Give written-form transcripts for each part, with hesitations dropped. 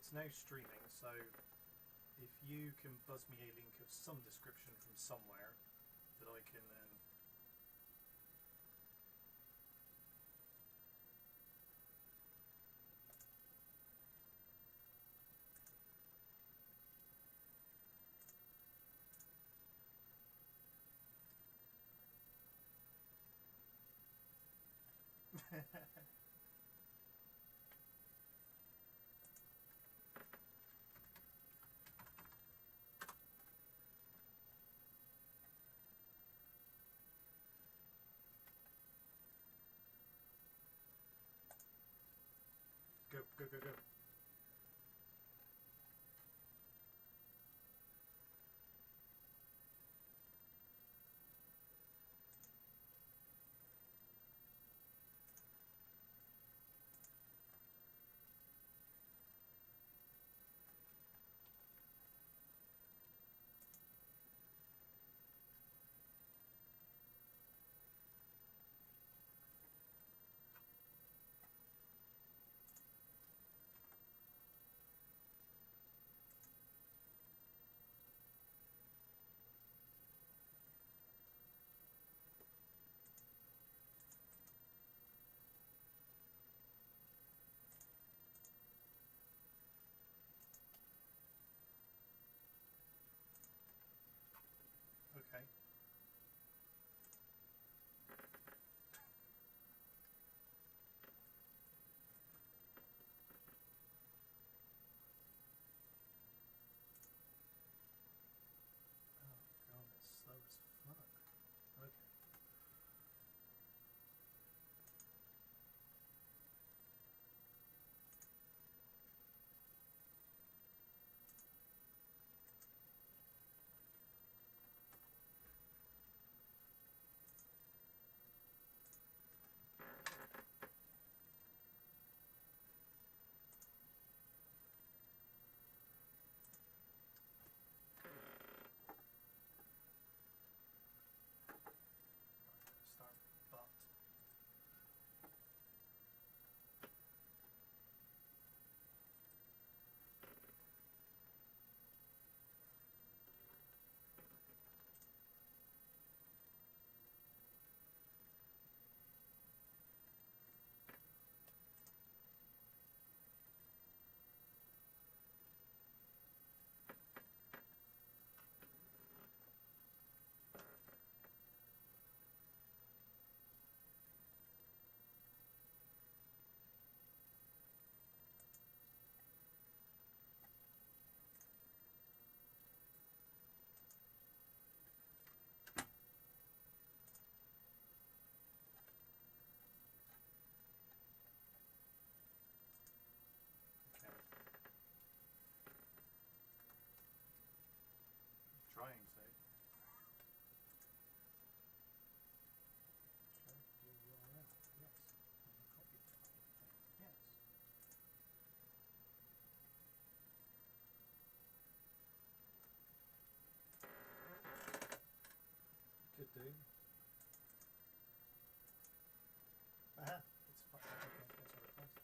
it's now streaming, so if you can buzz me a link of some description from somewhere that I can then... Go, go, go, go. Okay. Oh god, it's slow as fuck. Okay. Start but. Okay. Trying to. Show the URL. Yes. Copy the fucking thing. Yes. Could do. Aha! It's fucking okay. That's what it was. Okay.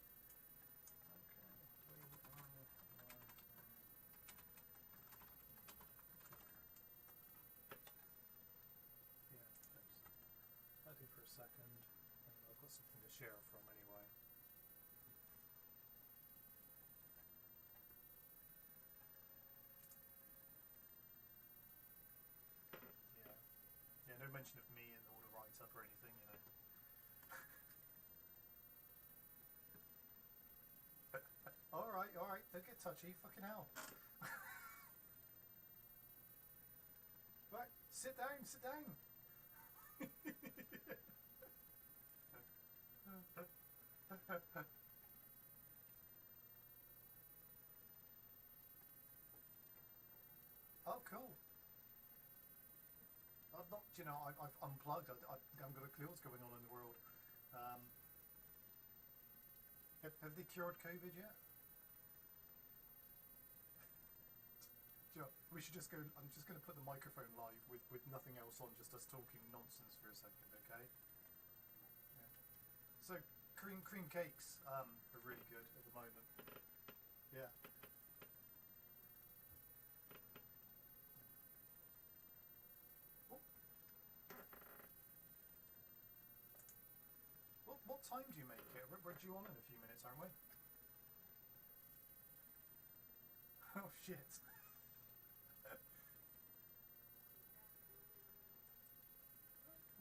We are live. Yeah, that'll do for a second. And I've got something to share from anyway. Yeah. Yeah, no mention of me in all the write-up or anything, you know. Alright, don't get touchy, fucking hell. Right, sit down, sit down. Oh, cool. I've not, you know, I've unplugged. I haven't got a clue what's going on in the world. Have they cured COVID yet? Do you know, we should just go. I'm just going to put the microphone live with nothing else on, just us talking nonsense for a second, okay? Yeah. So cream cakes are really good at the moment. Yeah. What time do you make it? We're due on in a few minutes, aren't we? Oh shit.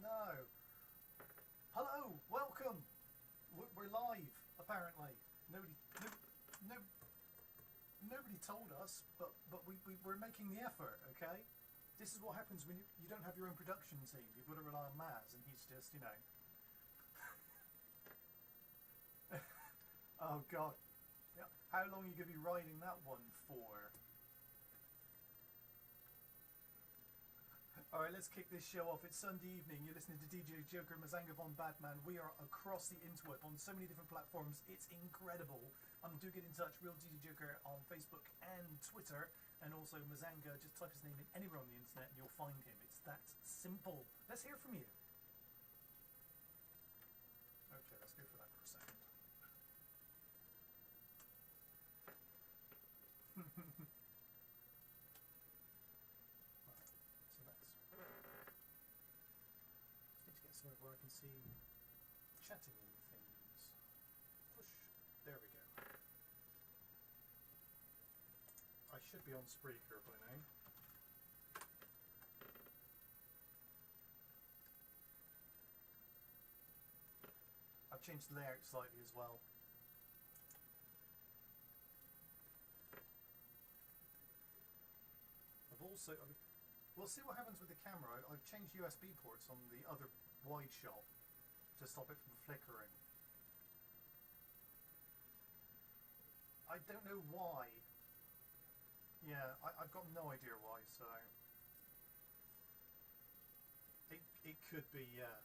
No. Hello, welcome. We're live, apparently. Nobody told us, but we're making the effort, okay? This is what happens when you don't have your own production team. You've got to rely on Maz, and he's just, you know. Oh god. Yeah. How long are you going to be riding that one for? Alright, let's kick this show off. It's Sunday evening. You're listening to DJ Joker, Mazanga von Badman. We are across the interweb on so many different platforms. It's incredible. Do get in touch. Real DJ Joker on Facebook and Twitter. And also Mazanga. Just type his name in anywhere on the internet and you'll find him. It's that simple. Let's hear from you. Okay, let's go for that for a second. Somewhere where I can see chatting and things. Push. There we go. I should be on Spreaker by now. I've changed the layout slightly as well. I've also... we'll see what happens with the camera. I've changed USB ports on the other wide shot to stop it from flickering. I don't know why. Yeah, I've got no idea why, so... It could be, yeah.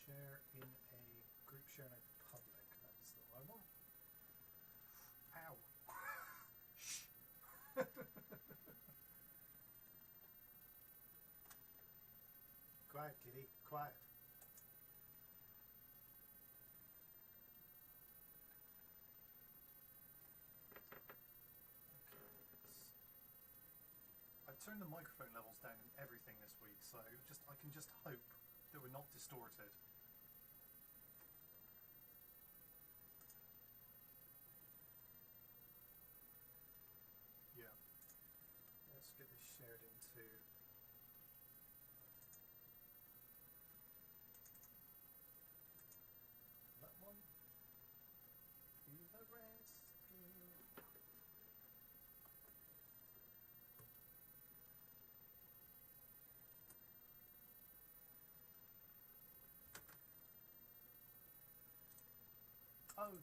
Share in a group, share in a public. That is the one I want. Ow. Shh. Quiet, kitty. Quiet. Okay. I've turned the microphone levels down in everything this week, so I can just hope that we're not distorted. Yeah. Let's get this shared into... that one. To the rescue. Oh.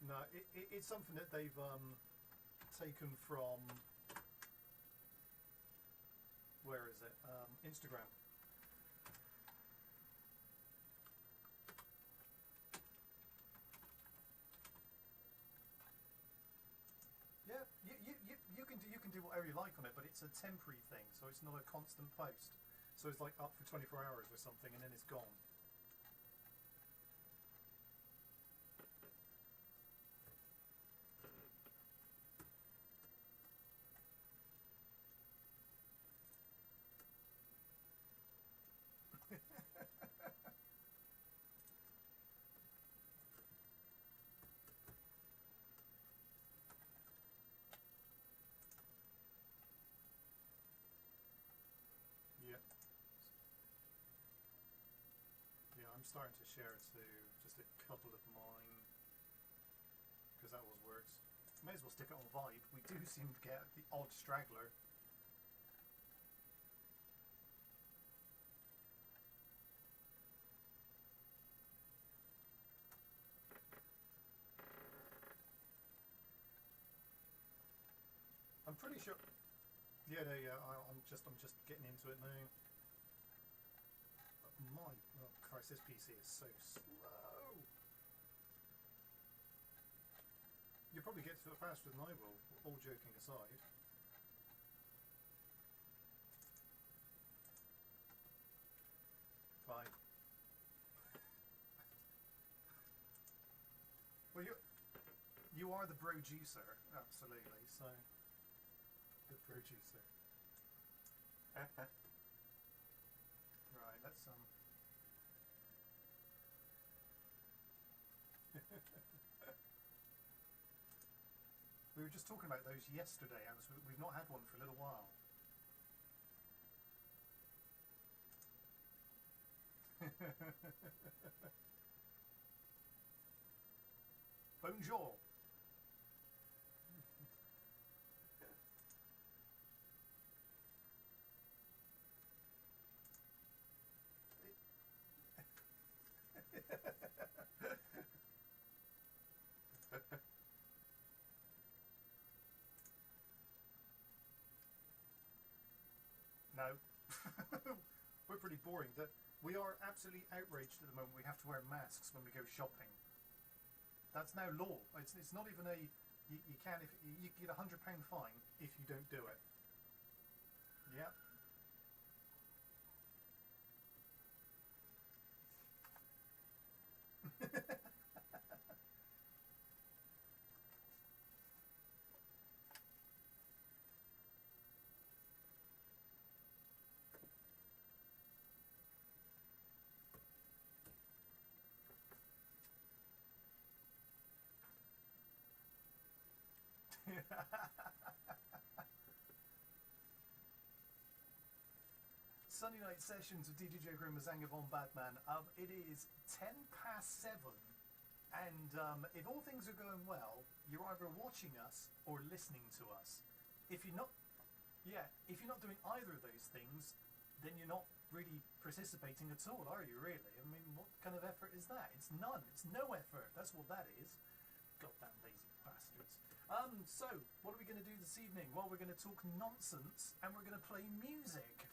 No, it's something that they've taken from, where is it? Instagram. Yeah, you can do whatever you like on it, but it's a temporary thing, so it's not a constant post. So it's like up for 24 hours or something, and then it's gone. Yeah, I'm starting to share it to just a couple of mine, because that always works. May as well stick it on Vibe. We do seem to get the odd straggler. I'm pretty sure. Yeah, no, yeah. I'm just getting into it now. My, oh Christ, this PC is so slow. You'll probably get to it faster than I will, all joking aside. Fine. Well, you are the bro-juicer, absolutely, so... The bro-juicer. Right, let's we were just talking about those yesterday, and we've not had one for a little while. Bonjour. No. We're pretty boring. We are absolutely outraged at the moment. We have to wear masks when we go shopping. That's now law. It's not even a... You can if you get £100 fine if you don't do it. Yeah. Sunday night sessions with DJ Joker and Mazanga von Badman. It is 7:10, and if all things are going well, you're either watching us or listening to us. If you're not, if you're not doing either of those things, then you're not really participating at all, are you? Really? I mean, what kind of effort is that? It's none. It's no effort. That's what that is. Goddamn lazy bastards. So, what are we going to do this evening? Well, we're going to talk nonsense and we're going to play music.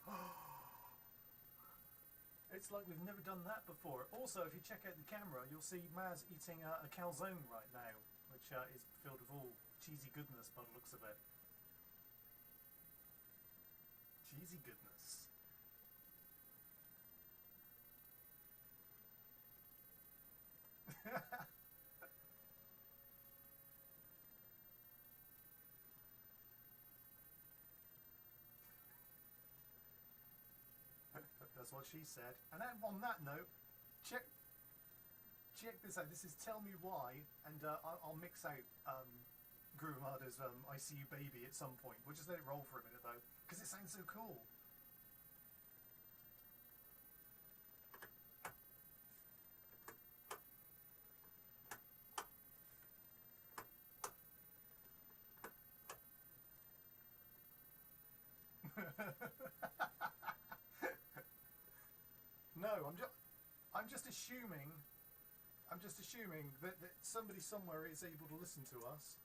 It's like we've never done that before. Also, if you check out the camera, you'll see Maz eating a calzone right now, which is filled with all cheesy goodness by the looks of it. Cheesy goodness. That's what she said. And then on that note, check this out. This is Tell Me Why, and I'll mix out Guru Mada's I See You Baby at some point. We'll just let it roll for a minute though, because it sounds so cool. No, I'm just assuming that somebody somewhere is able to listen to us.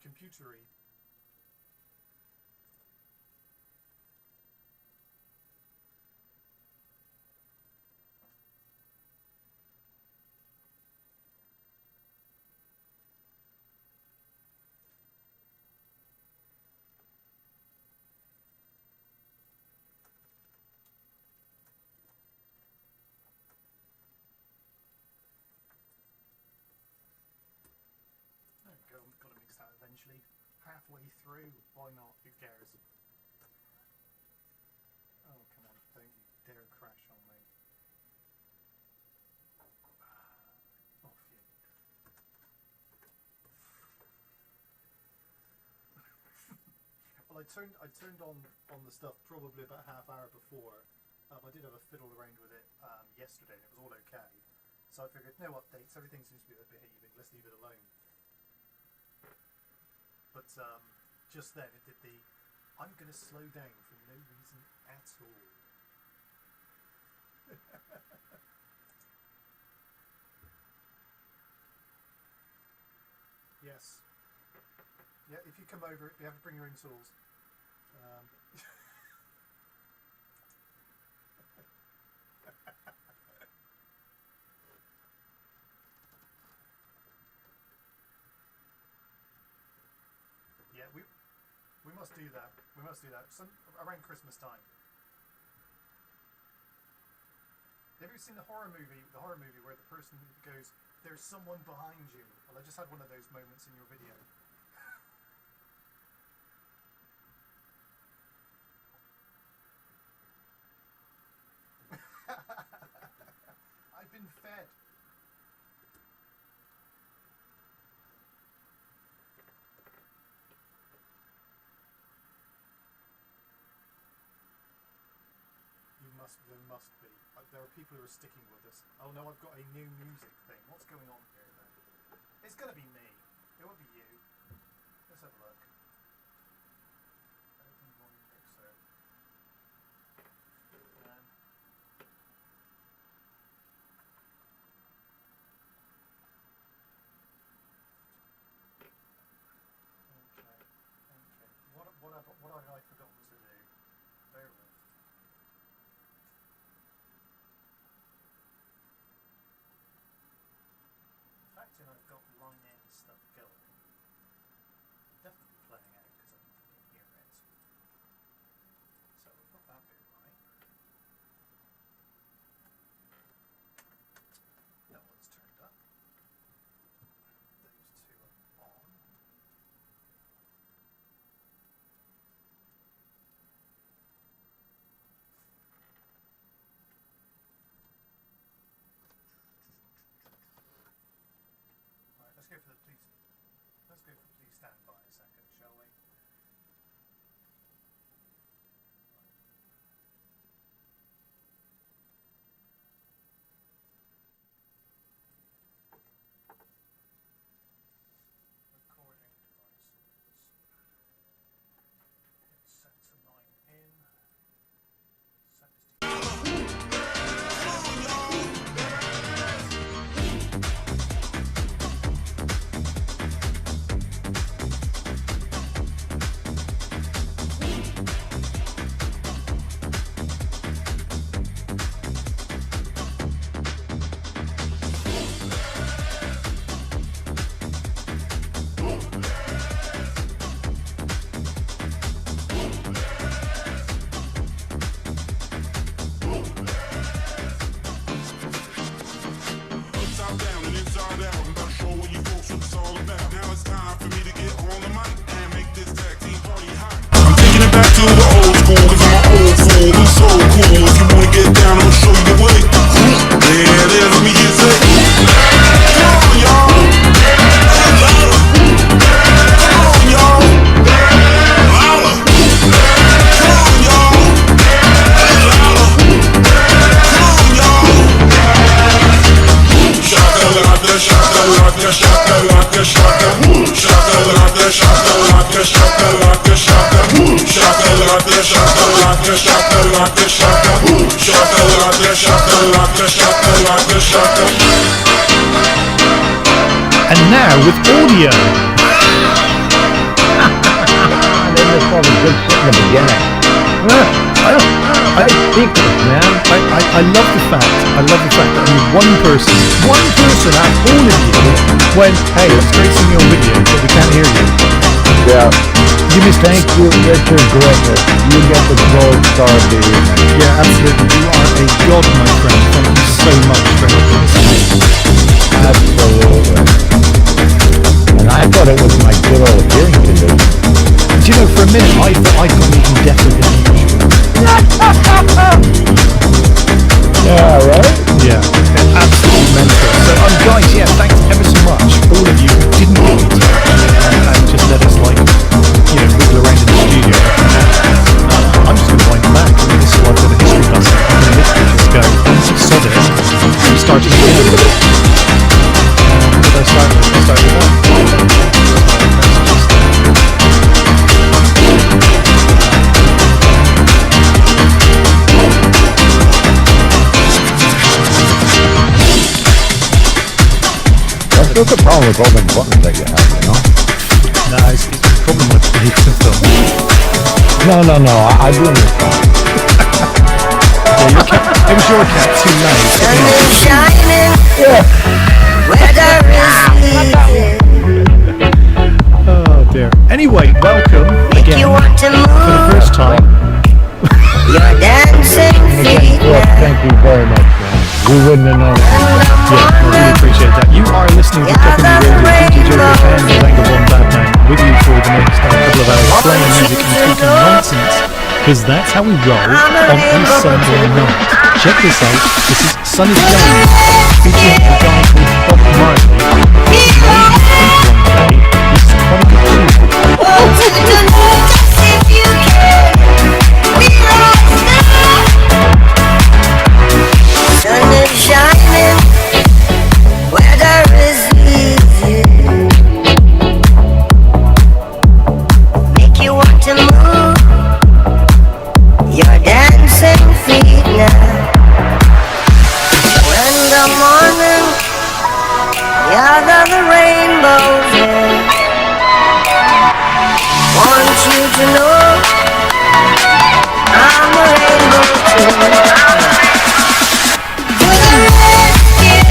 Computery. Got to mix that eventually. Halfway through, why not? Who cares? Oh, come on, don't you dare crash on me. Off you. Well, I turned on the stuff probably about a half hour before. I did have a fiddle around with it yesterday, and it was all okay. So I figured, no updates, everything seems to be a bit behaving, let's leave it alone. But just then it did the I'm going to slow down for no reason at all. Yes. Yeah, if you come over, you have to bring your own tools. Yeah, we must do that. We must do that. Around Christmas time. Have you seen the horror movie? The horror movie where the person goes, "There's someone behind you." Well, I just had one of those moments in your video. I've been fed. There must be. There are people who are sticking with us. Oh no, I've got a new music thing. What's going on here then? It's gonna be me. It won't be you. Let's have a look. Open volume mixer. Okay. What have I forgotten to do? Bear with. I've got line end stuff going. Definitely playing out because I can hear it. So we've got that bit right. That one's turned up. Those two are on. Let's go for please stand by a second, shall we? Recording devices. It's set to 9 in. Set this to And now with audio. They missed all the good shit in the beginning. Secrets, man. I love the fact that only one person out of all of you went, "Hey, let's create some your video, but we can't hear you." Yeah. You missed Thank you, Richard Griffith. You get the gold star of the evening. Yeah, absolutely. You are a god, my friend. Thank you so much for helping us. Absolutely. And I thought it was my good old hearing condition. Do you know, for a minute, I thought I'd gone even deafer than usual. Yeah, right? Yeah, absolutely mental. So, guys, yeah, thanks ever so much. All of you who didn't get in touch and just let us, wiggle around in the studio. I'm just going to wind back. I mean, this is why I've got a history lesson. I'm going to literally just go, sod it, and start What's the problem with all them buttons that you have, you know? No, it's a problem with the film. No, I do understand. Yeah, your cat, it was your cat, too late. Sun is shining. Yeah. Weather is easy. Oh dear. Anyway, welcome again You want to for the move first time. your dancing feet Well, now. thank you very much, man. We wouldn't have known it. Yeah, I really appreciate that. You are listening to Kopimi Radio, DJ Joker and Mazanga von Badman with you for the next couple of hours, playing music and talking nonsense, because that's how we roll on a Sunday night. Check this out. This is Sun is Shining, featuring a guy called Bob Marley. This is quite a good tune. Oh, to the moon, just if you can. Realize now. Sun is shining. Weather is easy. Make you want to move your dancing feet now. When the morning gather the rainbows in, want you to know I'm a rainbow too. To the rescue,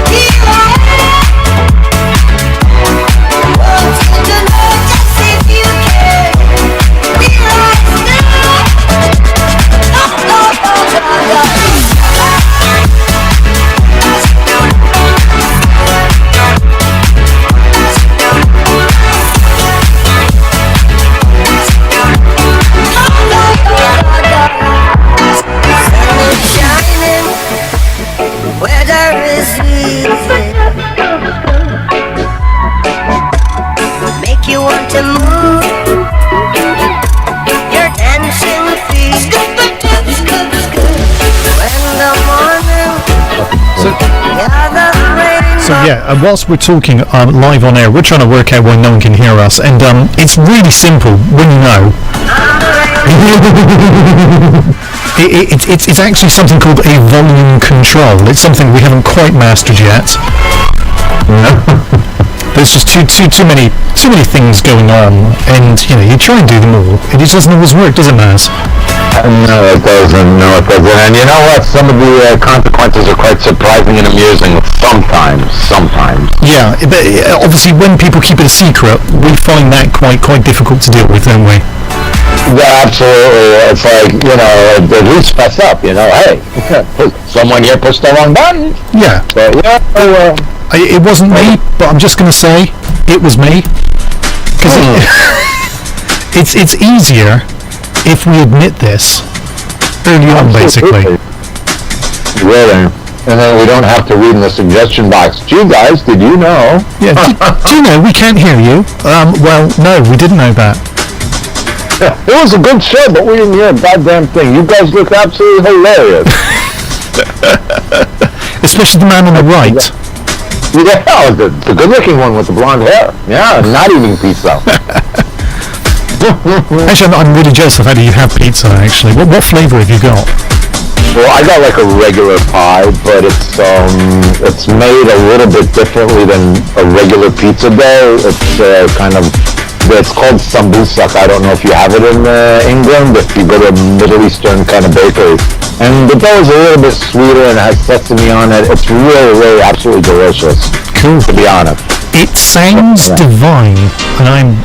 here I am. Want you to know just if you can. Realize now. Sun is shining, weather is easy. Make you want to move your dancing feet. When the morning gather the rainbow. So yeah, whilst we're talking live on air, we're trying to work out why no one can hear us, and it's really simple when you know. It's actually something called a volume control. It's something we haven't quite mastered yet. There's just too many things going on, and you try and do them all, and it doesn't always work, does it, Maz? No, it doesn't. And you know what? Some of the consequences are quite surprising and amusing sometimes. Yeah, but obviously when people keep it a secret, we find that quite difficult to deal with, don't we? Yeah, absolutely. It's like, at least fess up, hey, someone here pushed the wrong button. Yeah. But, It wasn't me, but I'm just going to say it was me. Because it's easier if we admit this early on, basically. Really. And then we don't have to read in the suggestion box, gee guys, did you know? Yeah, do you know, we can't hear you. Well, no, we didn't know that. It was a good show, but we didn't hear a goddamn thing. You guys look absolutely hilarious. Especially the man on the right. Yeah, the good-looking one with the blonde hair. Yeah, not eating pizza. Actually, I'm really jealous of the fact that you have pizza, actually. What flavour have you got? Well, I got like a regular pie, but it's made a little bit differently than a regular pizza dough. It's called sambusak. I don't know if you have it in England, if you go to a Middle Eastern kind of bakery. And the dough is a little bit sweeter and it has sesame on it. It's really, really absolutely delicious. Cool. To be honest. It sounds divine, and I'm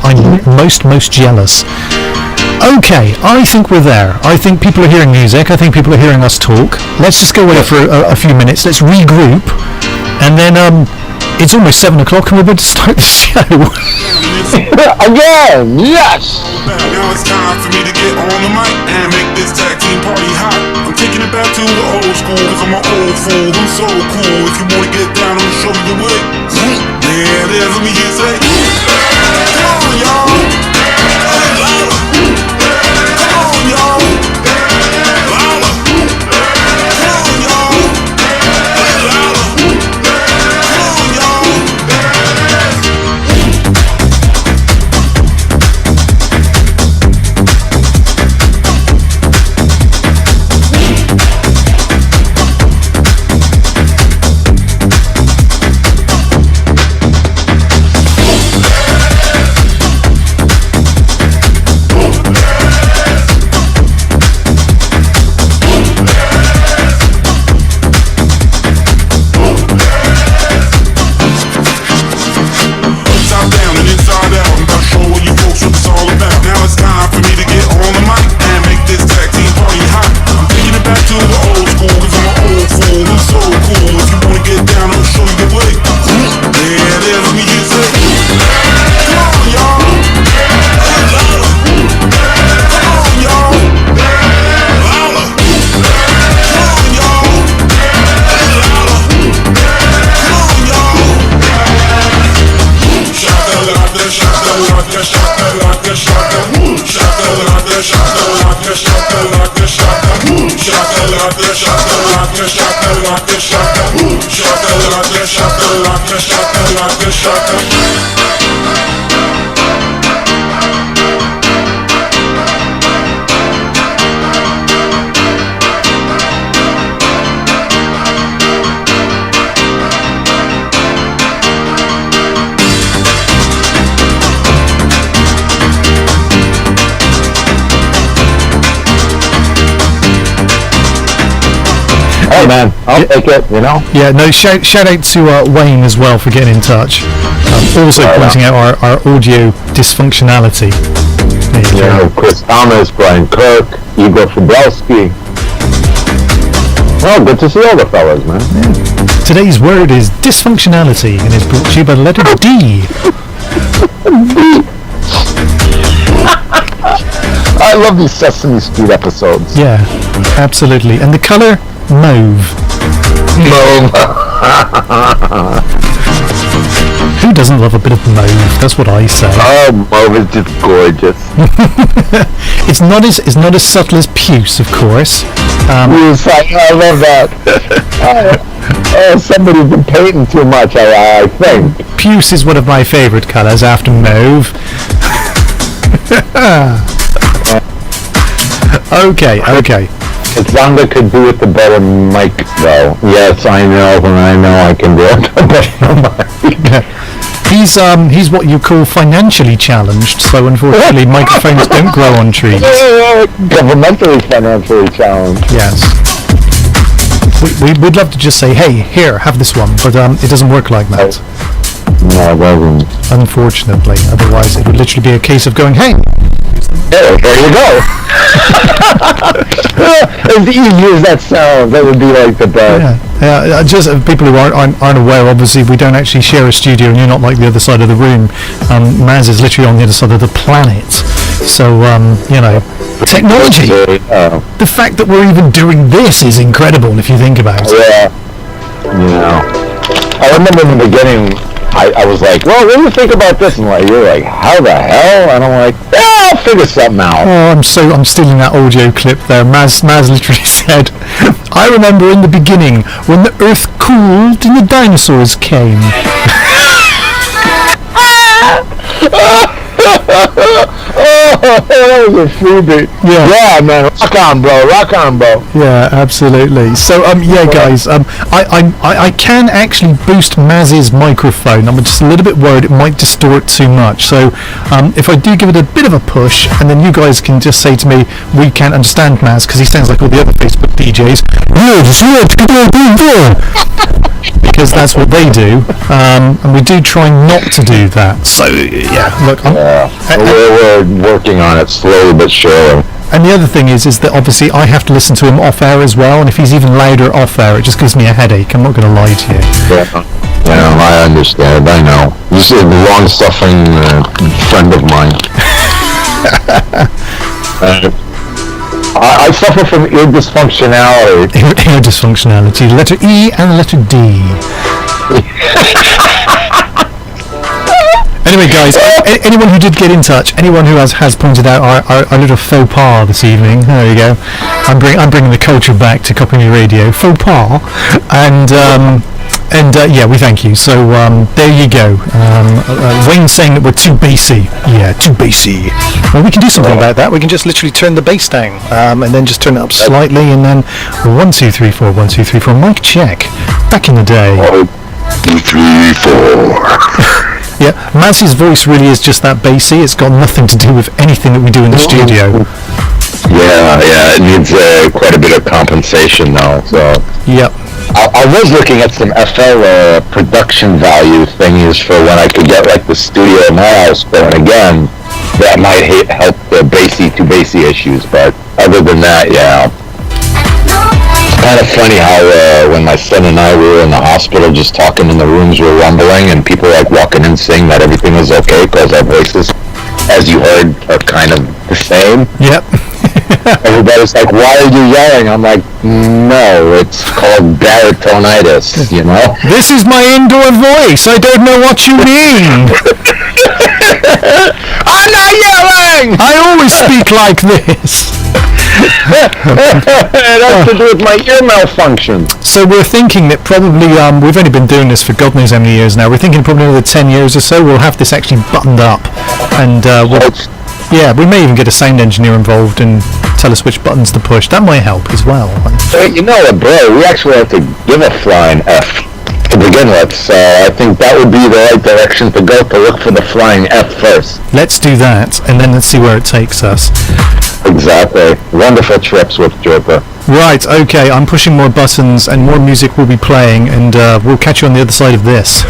most jealous. Okay, I think we're there. I think people are hearing music. I think people are hearing us talk. Let's just go away for a few minutes. Let's regroup, and then it's almost 7 o'clock, and we're about to start the show. Again, yes. Now it's time for me to get on the mic and make this tag team party hot. I'm taking it back to the old school, cause I'm an old fool. I'm so cool. If you wanna get down, I'ma show you the way. Yeah, there's let me hear say. Come on, y'all. shaka shaka. Hey man, I'll take it, you know? Yeah, no, shout out to Wayne as well for getting in touch. Also pointing out our audio dysfunctionality. There you go. Chris Thomas, Brian Kirk, Igor Fabrowski. Well, good to see all the fellas, man. Yeah. Today's word is dysfunctionality and is brought to you by the letter D. I love these Sesame Street episodes. Yeah, absolutely. And the colour? Mauve. Mauve. Who doesn't love a bit of mauve? That's what I say. Oh, mauve is just gorgeous. It's not as subtle as puce, of course. Yes, I love that. Somebody's been painting too much, I think. Puce is one of my favourite colours after mauve. Okay. Mazanga could do with the better mic, though. Yes, I know, and I know I can do it. He's what you call financially challenged, so unfortunately microphones don't grow on trees. Governmentally financially challenged. Yes. We'd love to just say, hey, here, have this one, but it doesn't work like that. No, it doesn't. Unfortunately, otherwise it would literally be a case of going, hey. There you go. As easy as that sounds, that would be like the best. Yeah. Just people who aren't aware, obviously we don't actually share a studio, and you're not like the other side of the room. Maz is literally on the other side of the planet. So technology. The fact that we're even doing this is incredible if you think about it. Yeah. I remember in the beginning, I was like, well, what do you think about this? And you're like, how the hell? And I'm like, yeah, I'll figure something out. Oh, I'm stealing that audio clip there. Maz literally said, I remember in the beginning when the earth cooled and the dinosaurs came. That was a freebie. Yeah, man. Rock on, bro. Yeah, absolutely. So, guys, I can actually boost Maz's microphone. I'm just a little bit worried it might distort too much. So, if I do give it a bit of a push, and then you guys can just say to me, we can't understand Maz, because he sounds like all the other Facebook DJs. Because that's what they do, and we do try not to do that. So, yeah, look, we're working on it slowly but surely. And the other thing is that obviously I have to listen to him off air as well, and if he's even louder off air, it just gives me a headache. I'm not going to lie to you. Yeah, I understand. I know. This is a long-suffering friend of mine. I suffer from ear dysfunctionality. Ear dysfunctionality. Letter E and letter D. Anyway, guys, anyone who did get in touch, anyone who has pointed out our little faux pas this evening, there you go. I'm bringing the culture back to Kopimi Radio. Faux pas, and we thank you. So there you go. Wayne's saying that we're too bassy. Yeah, too bassy. Well, we can do something about that. We can just literally turn the bass down, and then just turn it up slightly, and then 1 2 3 4 1 2 3 4. Mic check. Back in the day. 1 2 3 4. Yeah, Maz's voice really is just that bassy. It's got nothing to do with anything that we do in the studio. Yeah, it needs quite a bit of compensation though. So. Yep. I was looking at some FL production value thingies for when I could get like the studio in my house, but again, that might help the too bassy issues. But other than that, yeah. Kind of funny how when my son and I were in the hospital just talking in the rooms were rumbling and people like walking in saying that everything was okay because our voices, as you heard, are kind of the same. Yep. Everybody's like, why are you yelling? I'm like, no, it's called baritonitis, you know? This is my indoor voice. I don't know what you mean. I'm not yelling! I always speak like this. It has to do with my ear malfunction. So we're thinking that probably, we've only been doing this for God knows how many years now. We're thinking probably another 10 years or so we'll have this actually buttoned up, and we may even get a sound engineer involved and tell us which buttons to push. That might help as well. You know what, bro? We actually have to give a flying F to begin with, so I think that would be the right direction to go, to look for the flying F first. Let's do that, and then let's see where it takes us. Exactly. Wonderful trips with Joker. Right, okay, I'm pushing more buttons and more music will be playing, and we'll catch you on the other side of this.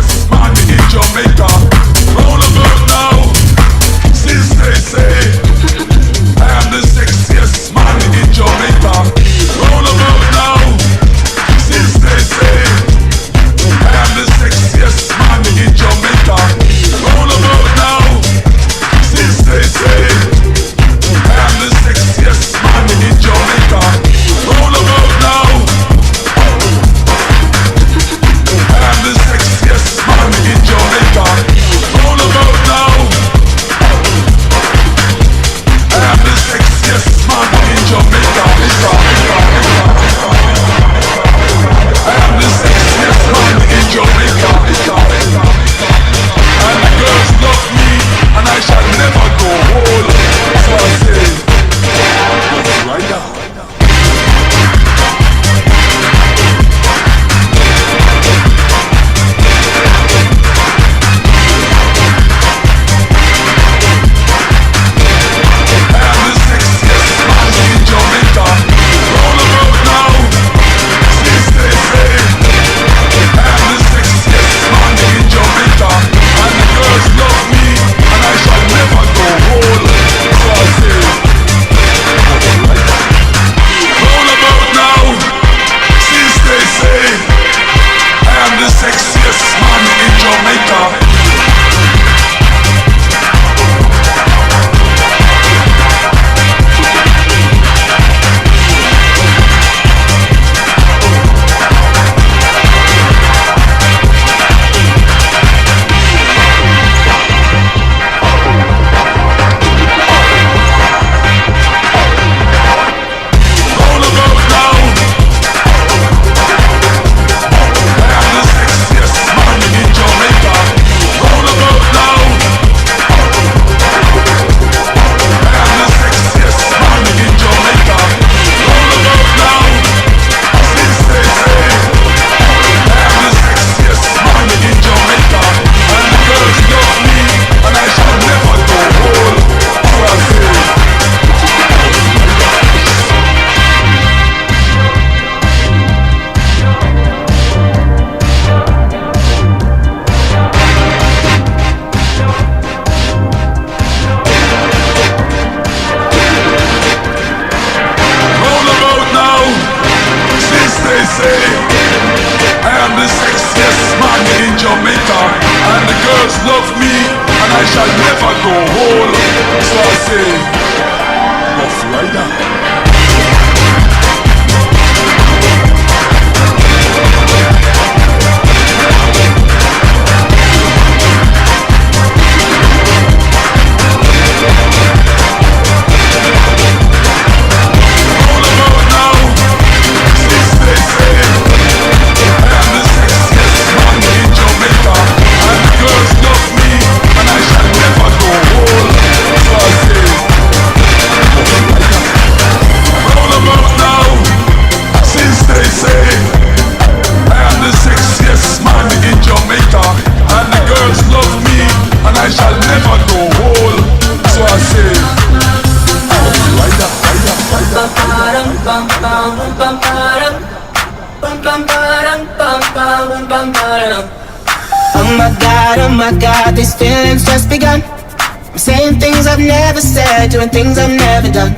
Oh my God, these feelings just begun. I'm saying things I've never said, doing things I've never done.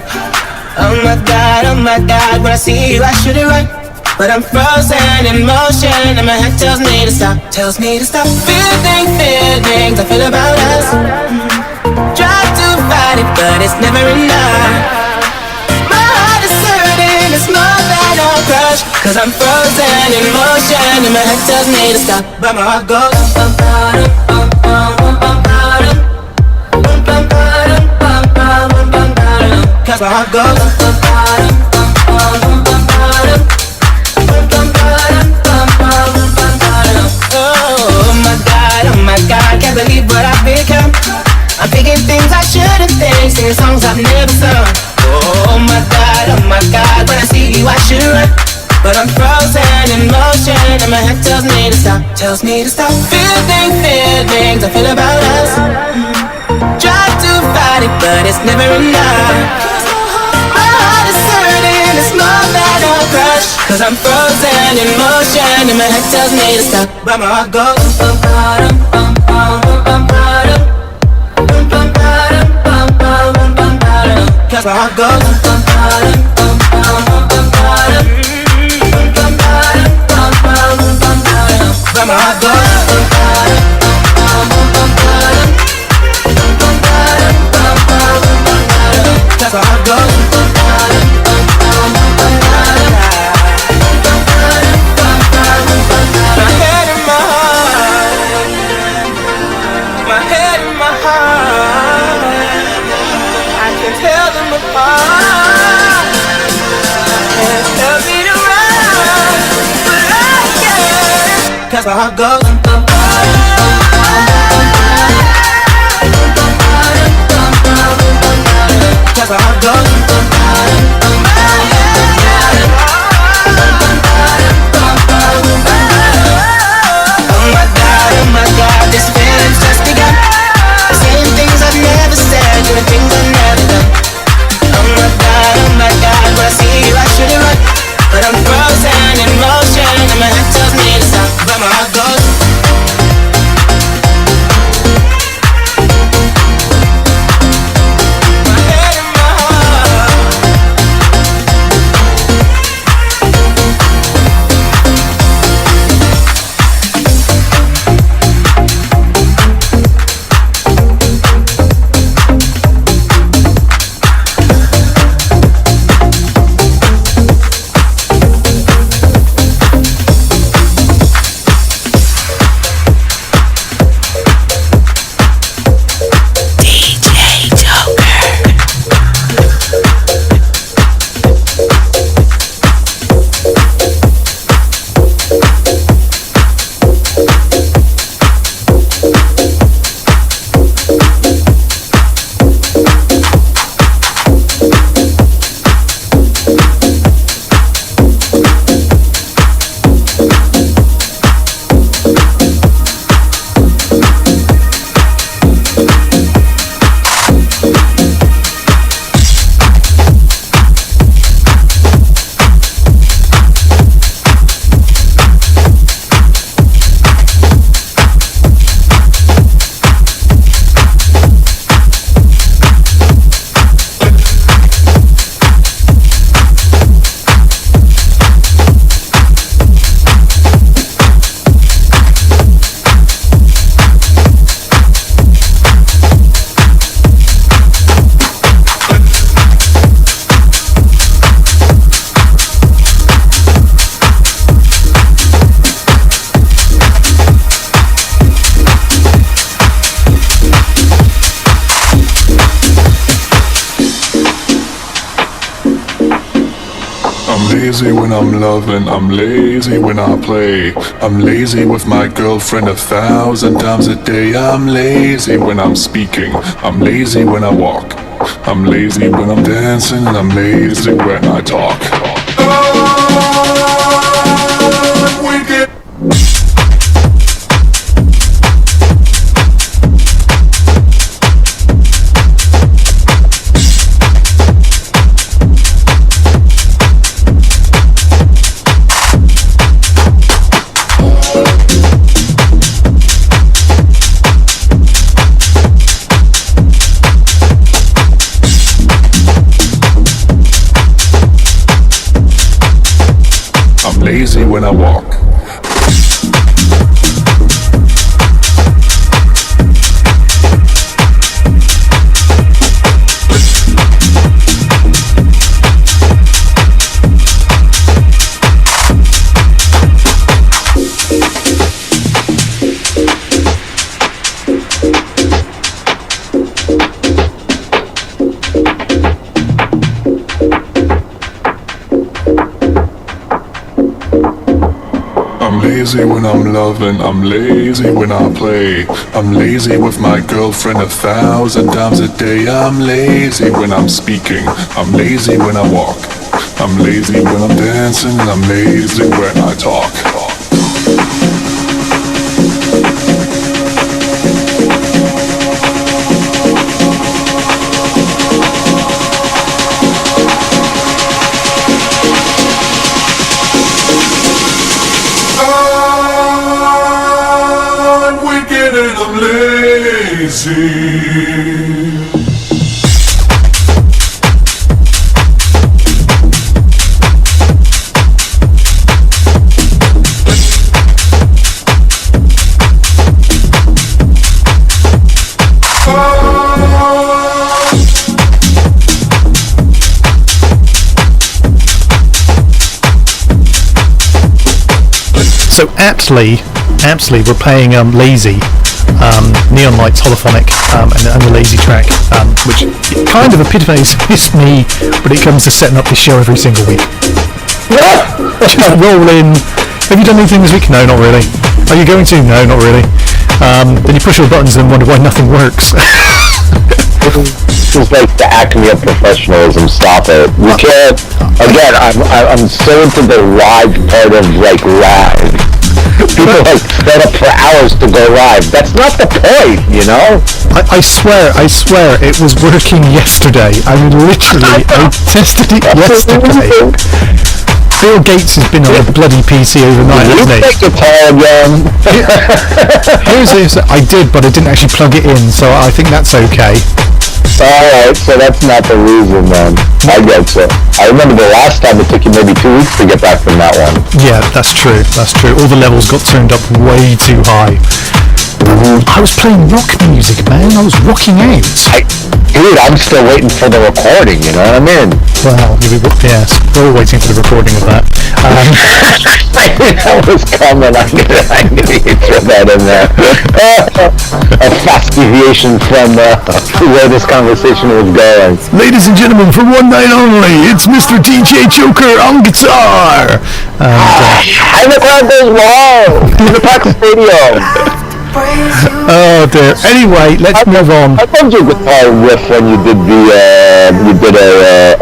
Oh my God, when I see you I should it right, but I'm frozen in motion and my head tells me to stop, feeling feelings I feel about us. Try to fight it, but it's never enough. My heart is hurting, it's more than a crush, cause I'm frozen in motion and my head tells me to stop, but my heart goes Cause my heart goes oh my God, can't believe what I've become. I'm thinking things I shouldn't think, singing songs I've never sung. Oh my God, when I see you I should run, but I'm frozen in motion and my head tells me to stop, feelings I feel about us. Try to fight it, but it's never enough. My heart is hurting, it's more than a crush. Cause I'm frozen in motion and my head tells me to stop, but my heart goes cause my heart goes but my heart goes cause my heart goes. My head and my heart, my head and my heart, I can tell them apart. Can't tell me to run, but I can. Cause my heart goes cause my heart goes oh my God, this feeling's just begun. Saying things I've never said, doing things I've never done. Oh my God, when I see you I shouldn't run, but I'm frozen in motion and my head tells me to stop, but my heart goes my head and my heart. Lazy when I'm loving, I'm lazy when I play. I'm lazy with my girlfriend 1,000 times a day. I'm lazy when I'm speaking, I'm lazy when I walk. I'm lazy when I'm dancing, and I'm lazy when I talk. Wicked. Lazy when I walk. lazy when I'm loving, I'm lazy when I play. I'm lazy with my girlfriend 1,000 times a day. I'm lazy when I'm speaking, I'm lazy when I walk. I'm lazy when I'm dancing, and I'm lazy when I talk. I'm wicked and I'm lazy. So aptly, we're playing Lazy, Neon Lights Holophonic, and the Lazy track, which kind of epitomizes me when it comes to setting up this show every single week. Just roll in. Have you done anything this week? No, not really. Are you going to? No, not really. Then you push all the buttons and wonder why nothing works. This is like the acme of professionalism. Stop it. We can't. Again, I'm so into the live part of like live. People like set up for hours to go live. That's not the point, you know. I swear, it was working yesterday. I mean, literally, I tested it yesterday. Bill Gates has been on a bloody PC overnight, hasn't he? Take your time, young. Here's this. I did, but I didn't actually plug it in, so I think that's okay. Alright, so that's not the reason then. I get you. I remember the last time it took you maybe 2 weeks to get back from that one. Yeah, that's true. All the levels got turned up way too high. I was playing rock music, man. I was rocking out. Dude, I'm still waiting for the recording, you know what I mean? Well, yes, we're all waiting for the recording of that. That was coming. I knew you'd throw that in there. A fast deviation from where this conversation was going. Ladies and gentlemen, for one night only, it's Mr. DJ Joker on guitar. And the crowd goes wild. In the Park Stadium. Oh dear. Anyway, let's move on. I loved your guitar riff when you did a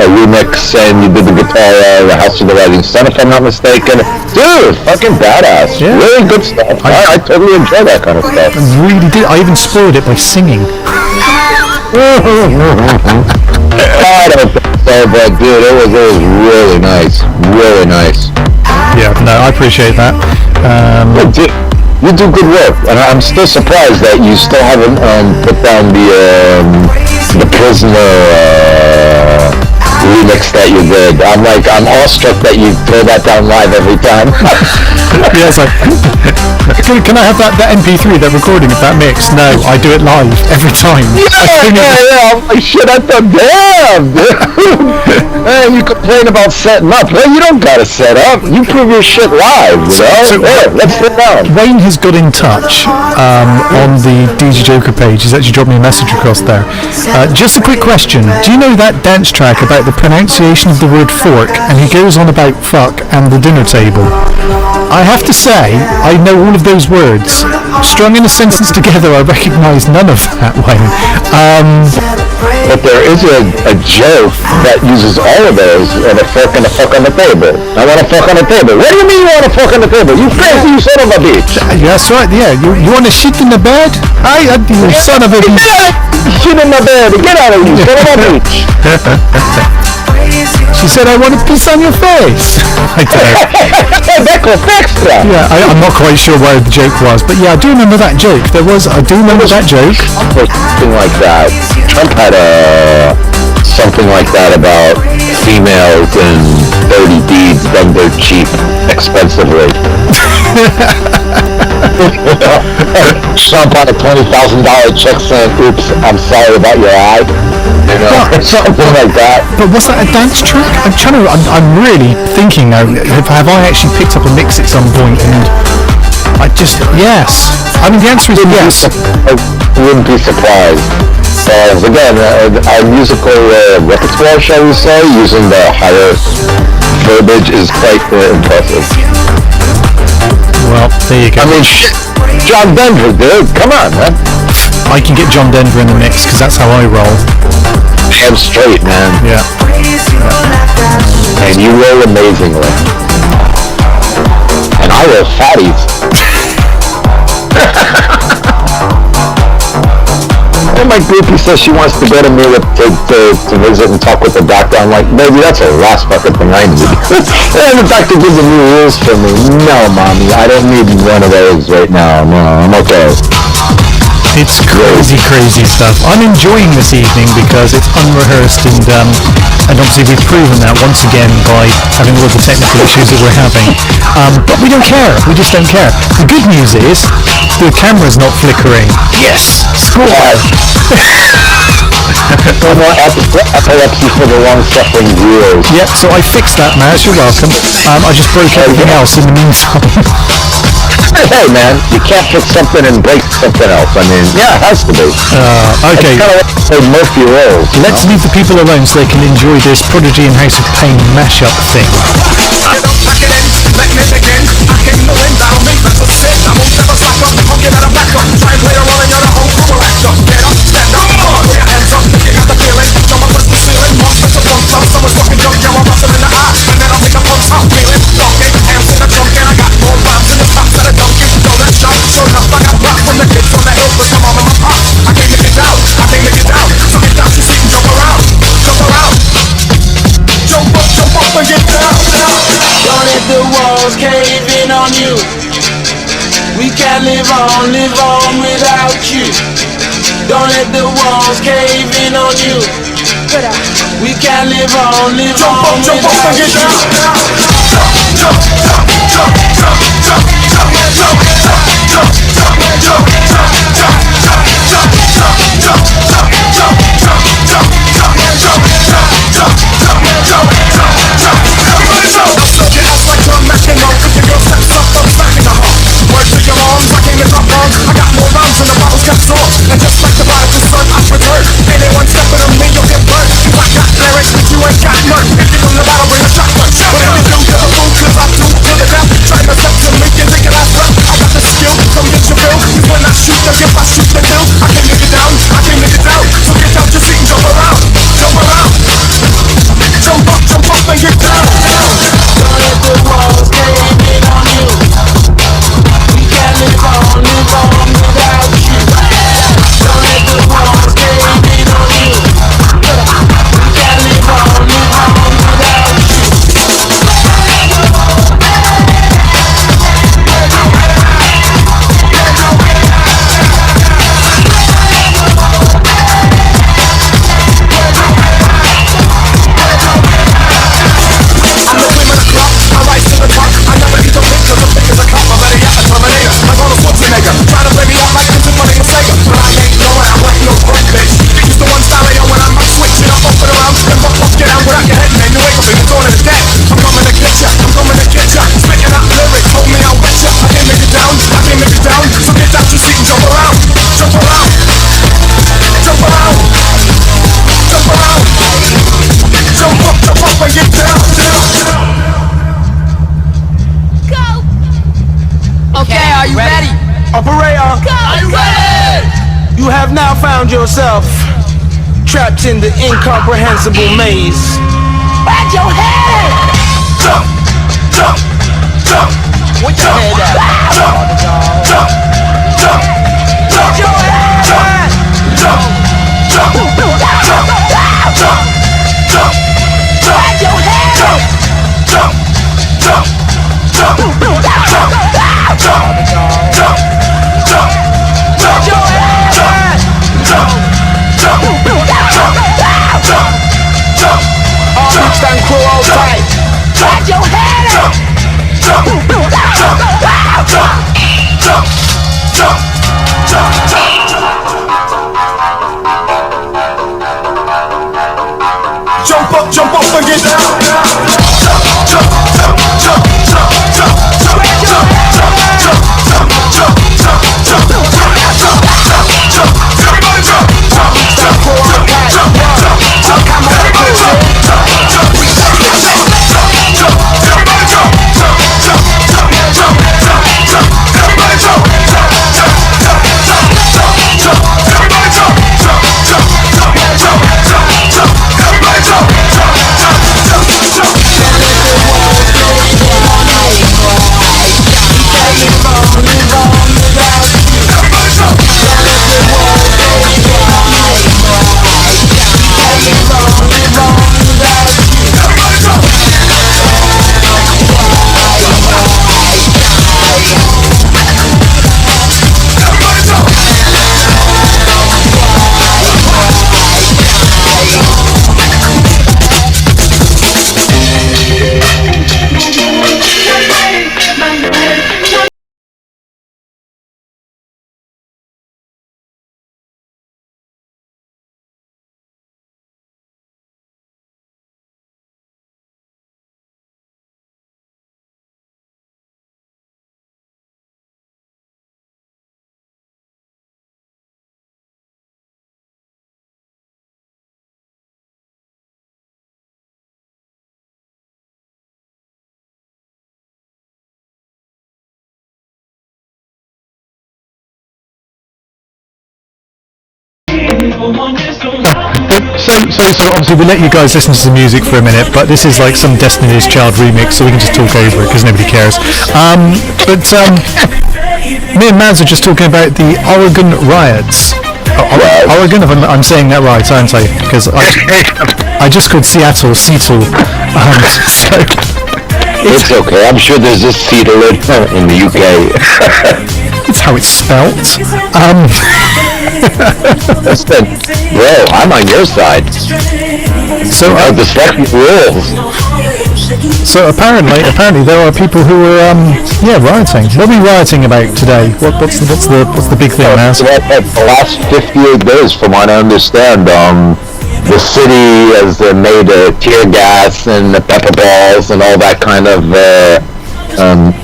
remix and you did the guitar, the House of the Rising Sun, if I'm not mistaken. Dude, fucking badass. Yeah. Really good stuff. I totally enjoy that kind of stuff. I really did. I even spoiled it by singing. I don't think so, but dude, it was really nice. Really nice. Yeah, no, I appreciate that. Dude, you do good work, and I'm still surprised that you still haven't put down the Prisoner remix that you did. I'm awestruck that you throw that down live every time. Yeah, it's like, can I have that MP3, that recording of that mix? No, I do it live every time. Yeah. I'm like, shit, I thought, damn, dude. Hey, you complain about setting up. Well, you don't gotta set up. You prove your shit live, you know? So, let's sit down. Wayne has got in touch on the DJ Joker page. He's actually dropped me a message across there. Just a quick question. Do you know that dance track about the pronunciation of the word fork, and he goes on about fuck and the dinner table? I have to say, I know all of those words. Strung in a sentence together, I recognise none of that, Wayne. But there is a joke that uses all of those, and a fork and a fuck on the table. I want a fuck on the table. What do you mean you want a fuck on the table? You crazy, you son of a bitch. That's right, yeah. You want to shit in the bed? You son of a bitch. Shit in the bed. Get out of here, you son of a bitch. She said, I want to piss on your face. I don't know. Yeah, I'm not quite sure where the joke was, but yeah, I do remember that joke. I do remember that joke. Something like that. Trump had something like that about females and dirty deeds done dirt cheap, expensively. Trump on a $20,000 check saying, oops, I'm sorry about your eye. You know, something like that. But was that a dance track? I'm really thinking now, have I actually picked up a mix at some point? And yes. I mean, the answer is yes. I wouldn't be surprised. Again, our musical repertoire, shall we say, using the higher verbiage is quite impressive. Well, Well, there you go. I mean, shit. John Denver, dude. Come on, man. I can get John Denver in the mix because that's how I roll. Damn straight, man. Yeah. And you roll amazingly. And I roll fatties. And my groupie says she wants to go to me to visit and talk with the doctor. I'm like, baby, that's the last fucking thing I need. And the doctor gives the new rules for me. No, mommy, I don't need one of those right now. No, I'm okay. It's crazy stuff. I'm enjoying this evening because it's unrehearsed and obviously we've proven that once again by having all of the technical issues that we're having. But we don't care. We just don't care. The good news is the camera's not flickering. Yes! Score! No more epilepsy for the long-suffering viewers. Yep, so I fixed that, Maz. You're welcome. I just broke everything else in the meantime. Hey, man, you can't fix something and break something else. I mean, yeah, it has to be. Okay. It's kind of like Murphy rolls. Let's leave the people alone so they can enjoy this Prodigy and House of Pain mashup thing. Caving on you. We can't live on without you. Don't let the walls cave in on you. We can't live on without you. And just like the prodigal son, I return. Anyone stepping on me, you'll get burned. I got lyrics, but you ain't got none. If you from the battle, bring a shotgun. Whatever you do, you're a fool, cause I do to the death. Try to step to me and take a last breath. I got the skill, come get your bill. Cause when I shoot, the gift, I shoot the kill. I can't make it down, I can't make it down. So get out your seat and jump around. Jump around. Jump up and get down. Don't let the walls cave in on you. We can't live on without you. Don't let the walls cave in on you. We can't live on without you. You have now found yourself trapped in the incomprehensible maze. Back your head! Jump, jump, jump. Put your head out. Jump, jump, jump. Put your head out. Jump, jump, jump, jump, jump. Back your head! Jump, jump, jump, jump, jump, jump, jump, jump. Put your head out. Jump, jump, jump, jump, jump. All mixed and crew all tight. Back your head up. Jump, jump, jump, jump, jump, jump, jump, jump. Jump up and get down. Jump, jump, jump, jump, jump, jump, jump, jump, jump, jump, jump, jump, jump, jump, jump, jump. Everybody jump, jump, jump, jump, jump, jump, jump. Come on, everybody jump, jump, jump, jump, jump, jump. Everybody jump, jump, jump, jump, jump, jump, jump. So obviously we let you guys listen to the music for a minute, but this is like some Destiny's Child remix, so we can just talk over it because nobody cares. Me and Maz are just talking about the Oregon riots. Oregon, if I'm saying that right, aren't I? Because I just called Seattle. So it's okay. I'm sure there's a Seattle in the UK. It's how it's spelt. Bro, I'm on your side. So the second rules. So apparently there are people who are rioting. What are we rioting about today? What's the big thing now? The last 58 days, from what I understand, the city has made tear gas and the pepper balls and all that kind of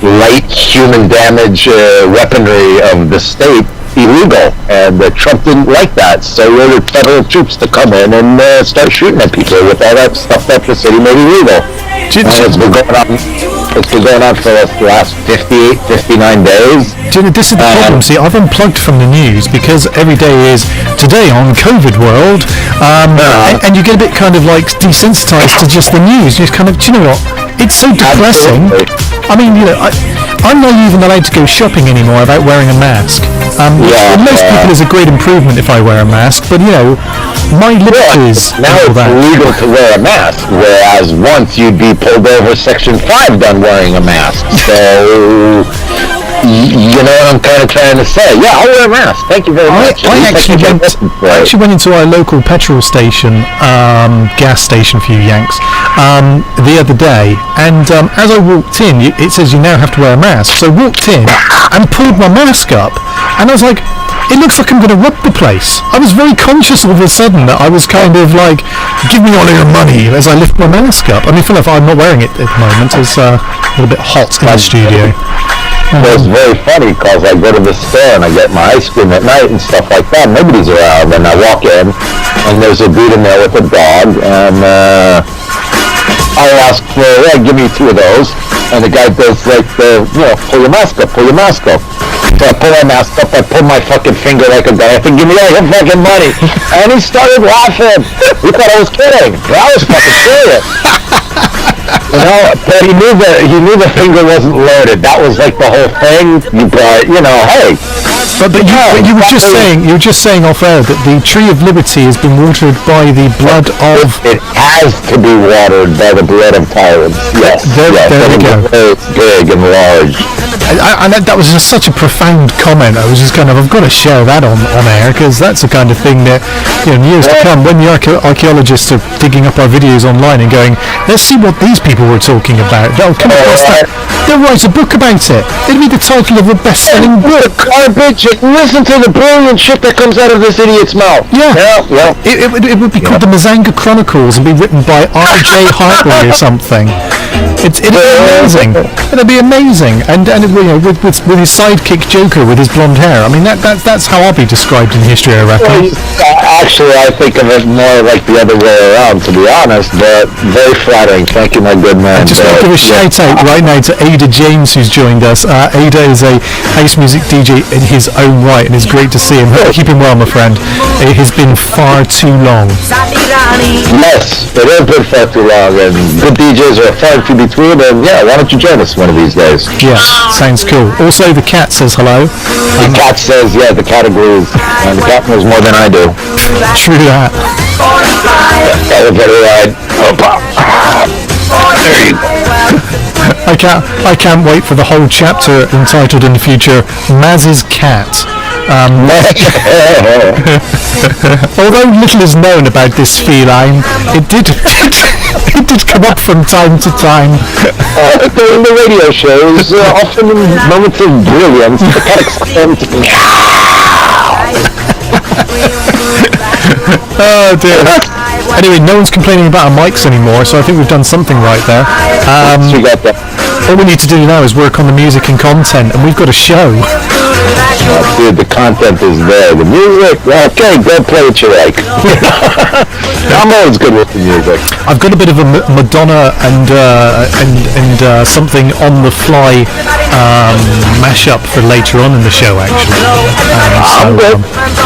light human damage weaponry of the state illegal, and Trump didn't like that, so he ordered federal troops to come in and start shooting at people with all that stuff that the city made illegal. And it's been going on for the last 58, 59 days. This is the problem. See, I've unplugged from the news because every day is today on COVID world, and you get a bit kind of like desensitized to just the news. You just kind of, do you know what? It's so depressing. Absolutely. I mean, I'm not even allowed to go shopping anymore without wearing a mask. For most people, it's a great improvement if I wear a mask, but my liberties. Now it's illegal to wear a mask, whereas once you'd be pulled over Section 5 done wearing a mask. So, you know what I'm kind of trying to say. Yeah, I'll wear a mask. Thank you very much. I actually went into our local petrol station, gas station for you Yanks, the other day, and as I walked in, it says you now have to wear a mask. So I walked in and pulled my mask up, and I was like, it looks like I'm going to rob the place. I was very conscious all of a sudden that I was kind of like, give me all of your money as I lift my mask up. I mean, I'm not wearing it at the moment. It's a little bit hot in the studio. It's very funny because I go to the store and I get my ice cream at night and stuff like that. Nobody's around, and I walk in and there's a dude in there with a dog, and I ask for, give me 2 of those, and the guy does like pull your mask up. So I pull my mask up, I pull my fucking finger like a guy. I think, give me all your fucking money. And he started laughing. He thought I was kidding. I was fucking serious. But he knew the finger wasn't loaded. That was like the whole thing. But hey. But you were just saying off air that the tree of liberty has been watered by the blood of. It has to be watered by the blood of tyrants. Yes. There we go. It's big and large. And that was just such a profound comment. I was just kind of, I've got to share that on air, because that's the kind of thing that, in years to come, when the archaeologists are digging up our videos online and going, let's see what these people were talking about, they'll come across that. They'll write a book about it. It'll be the title of a best-selling book. Garbage. Listen to the brilliant shit that comes out of this idiot's mouth. Yeah. It would be called the Mazanga Chronicles and be written by R.J. Hartley or something. It'd be amazing. It'd be amazing. And with his sidekick Joker with his blonde hair. I mean, that's how I'll be described in history, I reckon. Actually, I think of it more like the other way around, to be honest, but very flattering. Thank you, my good man. I just want to give a shout out right now to Ada James, who's joined us. Ada is a house music DJ in his own right, and it's great to see him. Keep him well, my friend. It has been far too long. Yes, it has been far too long, and good DJs are far and few between, and why don't you join us one of these days? Yeah, sounds cool. Also, the cat says hello. The cat says, the cat agrees, and the cat knows more than I do. True that. Elevator ride. There you go. I can't wait for the whole chapter entitled in the future, Maz's Cat. Although little is known about this feline, it did come up from time to time. During the radio shows, often in moments of brilliance, the cat exclaims, oh dear. Anyway, no one's complaining about our mics anymore, so I think we've done something right there. You got that. All we need to do now is work on the music and content, and we've got a show. dude, the content is there. The music, okay, go play what you like. I'm always good with the music. I've got a bit of a Madonna and something on the fly mashup for later on in the show, actually. So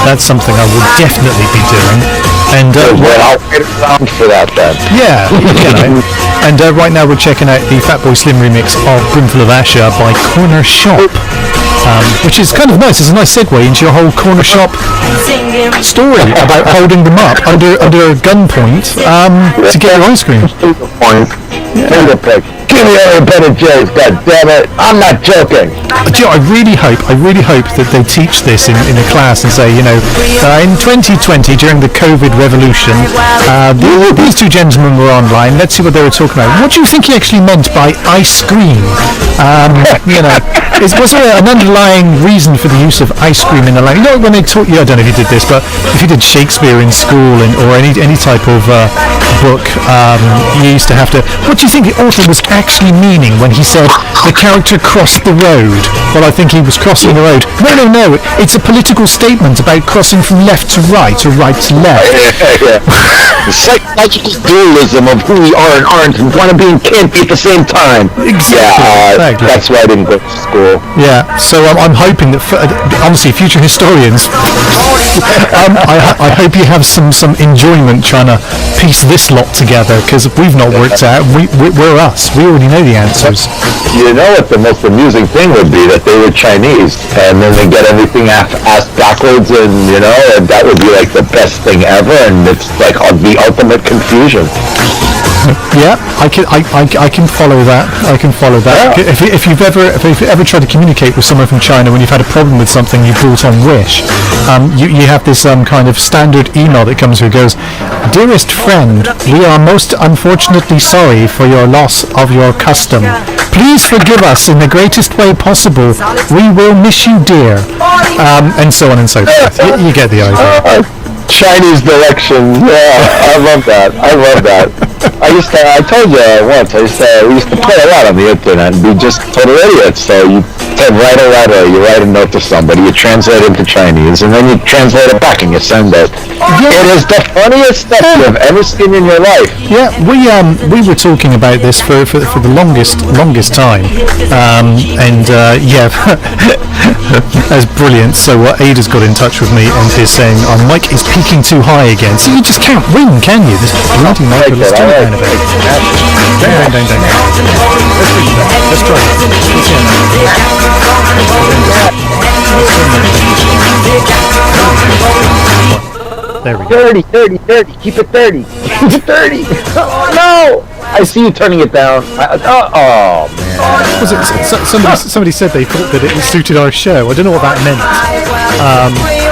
that's something I will definitely be doing. And I'll wait around for that then. yeah, you know. And right now we're checking out the Fatboy Slim remix of Brimful of Asha by Corner Shop, which is kind of nice. It's a nice segue into your whole Corner Shop story about holding them up under gunpoint to get your ice cream. Finger pick. Give me all your better jokes, god damn it. I'm not joking. Do you know, I really hope that they teach this in a class and say, you know, in 2020 during the COVID revolution, these two gentlemen were online. Let's see what they were talking about. What do you think he actually meant by ice cream? You know, was there an underlying reason for the use of ice cream in the language? You know, when they taught you, I don't know if you did this, but if you did Shakespeare in school or any type of book, you used to have to. What do you think the author was actually meaning when he said the character crossed the road? Well, I think he was crossing the road. No. It's a political statement about crossing from left to right or right to left. The psychological dualism of who we are and aren't and want to be and can't be at the same time. Exactly. That's why I didn't go to school. Yeah, so I'm hoping that, honestly, future historians, I hope you have some enjoyment trying to piece this lot together, because we've not worked out. We're us. We already know the answers. You know what the most amusing thing would be? That they were Chinese, and then they get everything asked backwards, and you know, and that would be like the best thing ever, and it's like the ultimate confusion. Yeah, I can follow that. Yeah. If you've ever tried to communicate with someone from China when you've had a problem with something you brought on Wish, you have this kind of standard email that comes through. Goes, dearest friend, we are most unfortunately sorry for your loss of your custom. Please forgive us in the greatest way possible. We will miss you, dear. And so on and so forth. You get the idea. Chinese directions, yeah, I love that. I told you once, we used to play a lot on the internet and be just total idiots. So you write a letter, you write a note to somebody, you translate it into Chinese, and then you translate it back and you send it. It is the funniest stuff you've ever seen in your life. Yeah, we were talking about this for the longest time, that's brilliant. So Ada's got in touch with me and is saying our mic is peaking too high again. So you just can't win, can you? This bloody mic. Let's do it. Dang. Let's try it. There we go. 30. Keep it 30. Keep it 30. Oh, no! I see you turning it down. Oh man. Was it somebody said they thought that it suited our show? I don't know what that meant.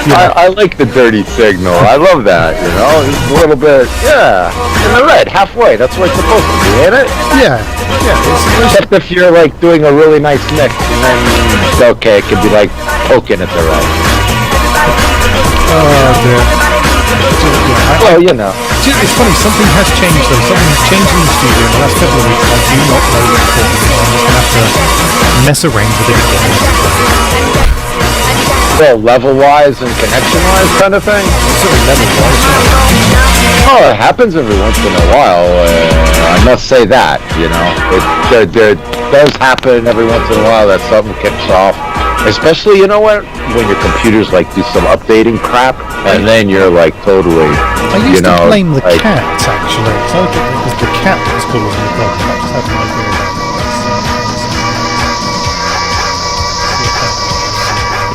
I like the dirty signal. I love that. You know, it's a little bit. Yeah. In the red, halfway. That's what it's supposed to be, ain't it? Yeah. Except if you're like doing a really nice mix, and then okay, it could be like poking at the red. Oh dear. Well, you know. It's funny, something has changed though. Something has changed in the studio in the last couple of weeks. I do not know what it's called. I'm just going to have to mess around with it again. Well, level-wise and connection-wise kind of thing? Sort of level-wise. Oh, it happens every once in a while. I must say that, you know. It does happen every once in a while that something kicks off. Especially, you know what? When your computers like do some updating crap, and then you're like totally, I used to blame the cat, actually. So I think it was the cat that was causing the problem. I just had no idea about it.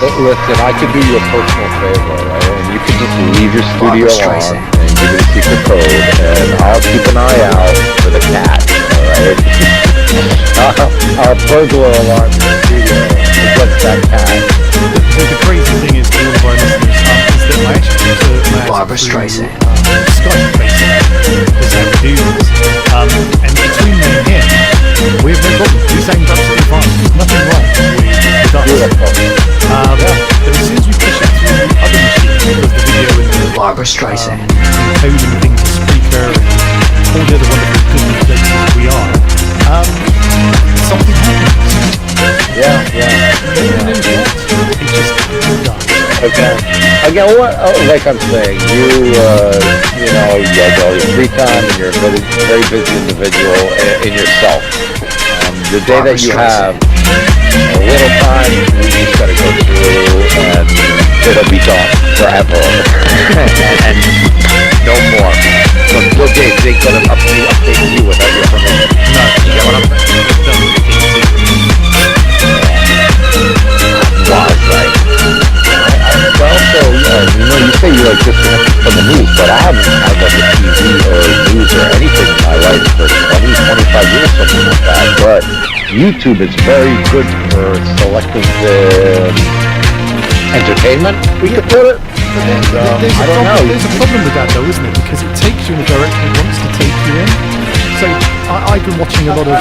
Listen, I could do you a personal favor, right? And you can just leave your studio on and give it a secret code, and I'll keep an eye out for the cat, alright? Our burglar alarm in the studio against that cat. The crazy thing is, to all of our listeners, is that I actually use a Barbara Streisand. Skype basically, is how we do this. And between me and him, we have no problem. We sound absolutely fine. There's nothing wrong with us. But as soon as we push it through the other machine, because the video and the Barbara Streisand. coding things to Spreaker and all the other wonderful good places we are, something happens. Yeah. It just does. Again, what? Like I'm saying, you know, you have all your free time, and you're a very, very busy individual in yourself. The day that you have a little time, you just gotta go through, and it'll be gone forever, and no more. So Bill Gates ain't gonna update you without your permission. No, you get what I'm saying? Right. Well, so, you know, you say you're like disconnected from the news, but I haven't had like a TV or news or anything in my life for 20, 25 years, something like that. But YouTube is very good for selecting the entertainment, we could put it. I don't know. There's a problem with that though, isn't it? Because it takes you in a direction it wants to take you in. So I've been watching a lot of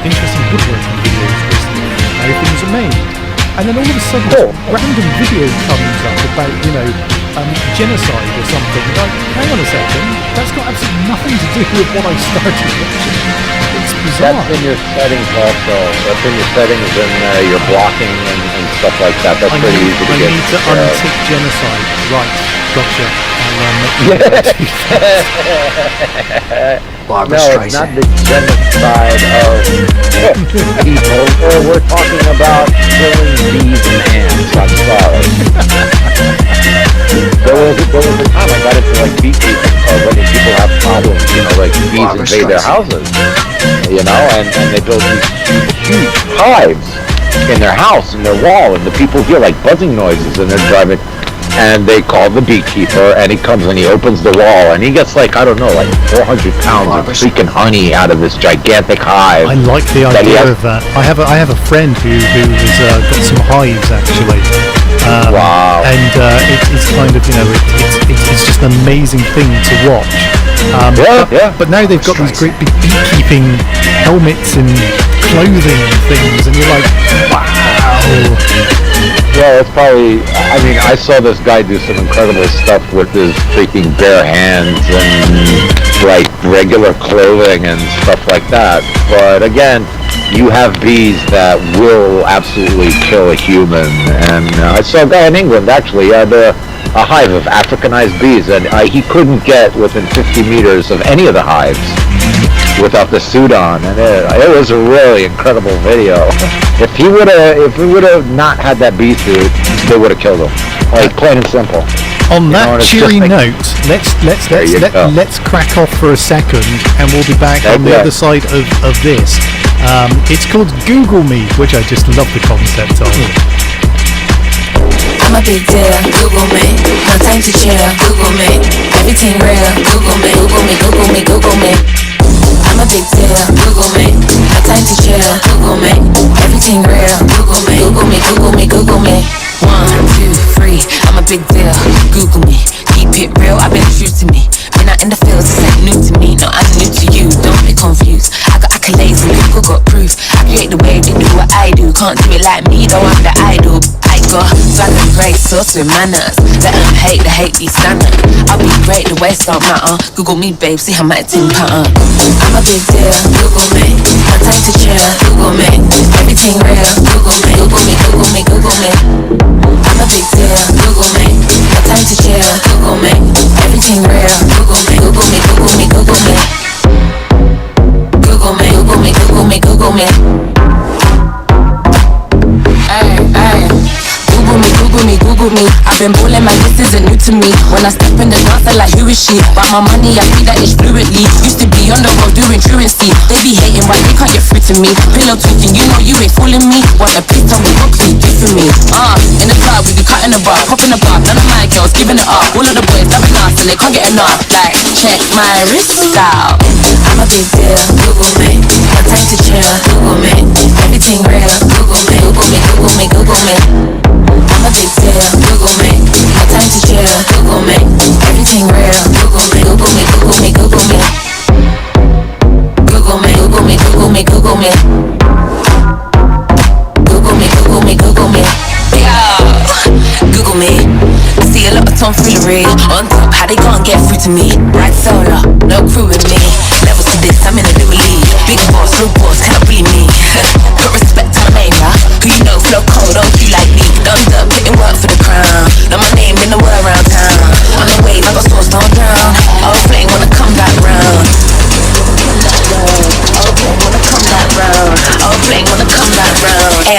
interesting woodworking videos recently, how things are made. And then all of a sudden, a random video comes up about, you know, genocide or something. Like, hang on a second, that's got absolutely nothing to do with what I started watching. It's bizarre. That's in your settings also. That's in your settings and your blocking and stuff like that. That's pretty easy to get. I need to untick genocide. Right, gotcha. No, it's not the genocide of people. We're talking about killing bees and ants. I'm sorry. There was a time I got into like beekeeping, letting people have problems, you know, like bees invade their houses, you know, and they build these huge hives in their house, in their wall, and the people hear like buzzing noises, and they're driving. And they call the beekeeper, and he comes and he opens the wall, and he gets like, I don't know, like 400 pounds of freaking honey out of this gigantic hive. I like the idea of that. I have a friend who has got some hives actually. Wow. And it's kind of, you know, it's just an amazing thing to watch. But now they've got these great big beekeeping helmets and clothing and things, and you're like, wow. Well, it's probably, I mean, I saw this guy do some incredible stuff with his freaking bare hands and, like, regular clothing and stuff like that. But, again, you have bees that will absolutely kill a human. And I saw a guy in England, actually, had a hive of Africanized bees, and he couldn't get within 50 meters of any of the hives without the suit on, and it was a really incredible video. If he would have not had that bee suit, they would have killed him. Like, plain and simple. On that cheery note, let's crack off for a second, and we'll be back on the other side of this. It's called Google Me, which I just love the concept of. I'm a big deal, Google me. No time to chill, Google me. Everything real, Google me. Google me, Google me, Google me. I'm a big deal, Google me. No time to chill, Google me. Everything real, Google me. Google me, Google me, Google me. 1, 2, 3, I'm a big deal, Google me. Keep it real, I've been true to me. Been out in the fields, this ain't new to me. No, I'm new to you, don't be confused. I got accolades and people got proof. I create the wave, they do what I do. Can't do it like me, though I'm the idol. I got swag and grace, sauce with manners. Let them hate, the hate be standard. I'll be great, the waist don't matter. Google me, babe, see how my team pattern. I'm a big deal, Google me. No time to chill, Google me. Everything real, Google me. Google me, Google me, Google me. I'm a big deal, Google me. No time to chill, Google me. Everything real, Google me. Google me, Google me, Google me. Google me, Google me, Google me, Google me. Ay, ay. Google me, Google me, Google me. I've been ballin', man, this isn't new to me. When I step in the dance, I'm like, who is she? But my money, I speak that ish fluently. Used to be on the road doing truancy. They be hating, why they can't get through to me? Pillow tweaking, you know you ain't fooling me. Want a piece, tell me what can you do for me? In the club, we be cutting the bar, popping the bar. None of my girls giving it up. All of the boys loving us and they can't get enough. Like, check my wrist style. I'm a big deal, Google me. No time to chill, Google me. Everything real, Google me. Google me, Google me, Google me. I'm a big deal, Google me. No time to chill, Google me. Everything real, Google me. Google me, Google me, Google me. Google me, Google me, Google me, Google me. Google me, Google me, Google me. Google me. I see a lot of tomfoolery on top, how they can't get through to me. Ride solo, no crew with me. Levels to this, I'm in a little league. Big boss, real boss, cannot bully me. Put respect on my neighbor, who you know flow cold.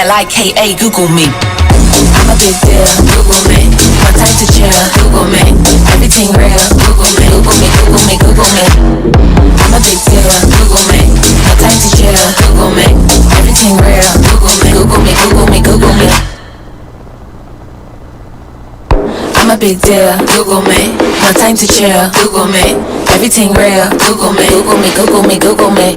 L-I-K-A, Google me. I'm a big deal, Google me. No time to chill, Google me. Everything real, Google me. Google me, Google me, Google me. I'm a big deal, Google me. No time to chill, Google me. Everything real, Google me. Google me, Google me, Google me. I'm a big deal, Google me. No time to chill, Google me. Everything real, Google me. Google me, Google me, Google me.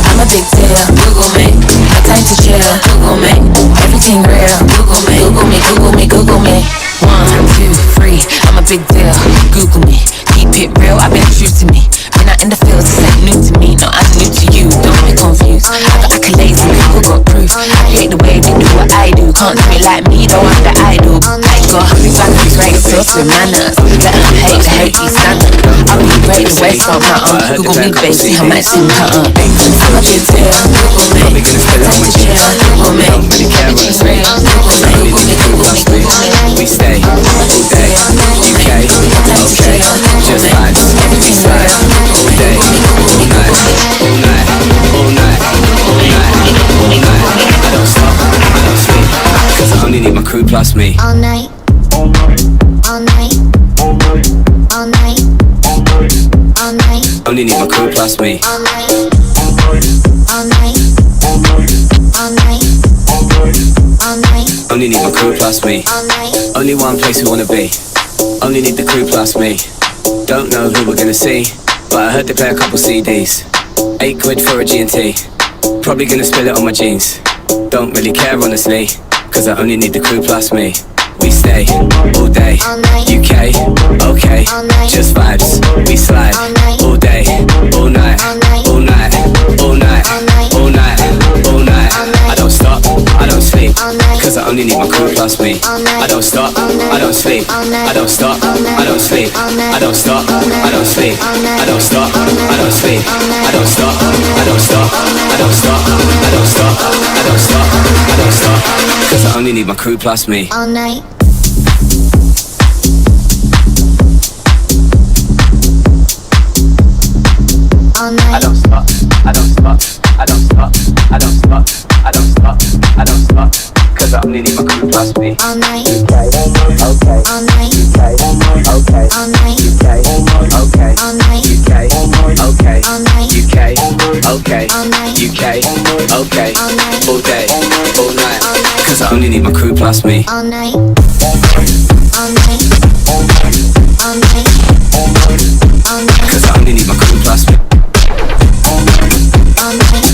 I'm a big deal, Google me. No time to chill, Google me. Everything real, Google me. Google me, Google me, Google me. 1, 2, 3, I'm a big deal, Google me. Keep it real, I've been true to me. Been out in the fields, this ain't new to me. No, I'm new to you, don't be confused. I got accolades and people got proof. I create the wave, they do what I do. Can't do it like me, though I'm the idol. I got blackberries, right, sauce with manners. Let them hate, the hate these standards. I'll be great, the waist won't matter. Google me, babe, see how my soon cutter. I'm a big deal, Google me. Time to chill, Google me. Everything real, Google me. Google me, Google me, Google me. We stay all day, UK, okay, just vibes. We slide all day, all night, all night, all night, all night, all night. I don't stop, I don't sleep, cause I only need my crew plus me. All night, all night, all night, all night, all night, all night. Only need my crew plus me. All night, all night, all night, all night, all night, all night. Only need my crew plus me. All night. Only one place we wanna be. Only need the crew plus me. Don't know who we're gonna see, but I heard they play a couple CDs. 8 quid for a G&T. Probably gonna spill it on my jeans. Don't really care honestly, cause I only need the crew plus me. We stay all day, UK, okay, just vibes. We slide all day, all night, all night, all night, all night, all night. I don't stop, I don't sleep, cause I only need my crew plus me. I don't stop, I don't sleep, I don't stop, I don't sleep, I don't stop, I don't sleep, I don't stop, I don't sleep, I don't stop, I don't stop, I don't stop, I don't stop, I don't stop, I don't stop, cause I only need my crew plus me. All night. All night. I don't stop, I don't stop, I don't stop, I don't stop, I don't stop, I don't stop, cause I only need my crew plus me. All night. Okay, okay, All night. okay, okay, All night. UK, okay, All night. UK, okay, All night. UK, okay, All night. UK, okay, All night. all day, all night, All night. cause I only need my crew plus me. All night. All night. All night. All night. Cause I only need my crew plus me. All night. All night.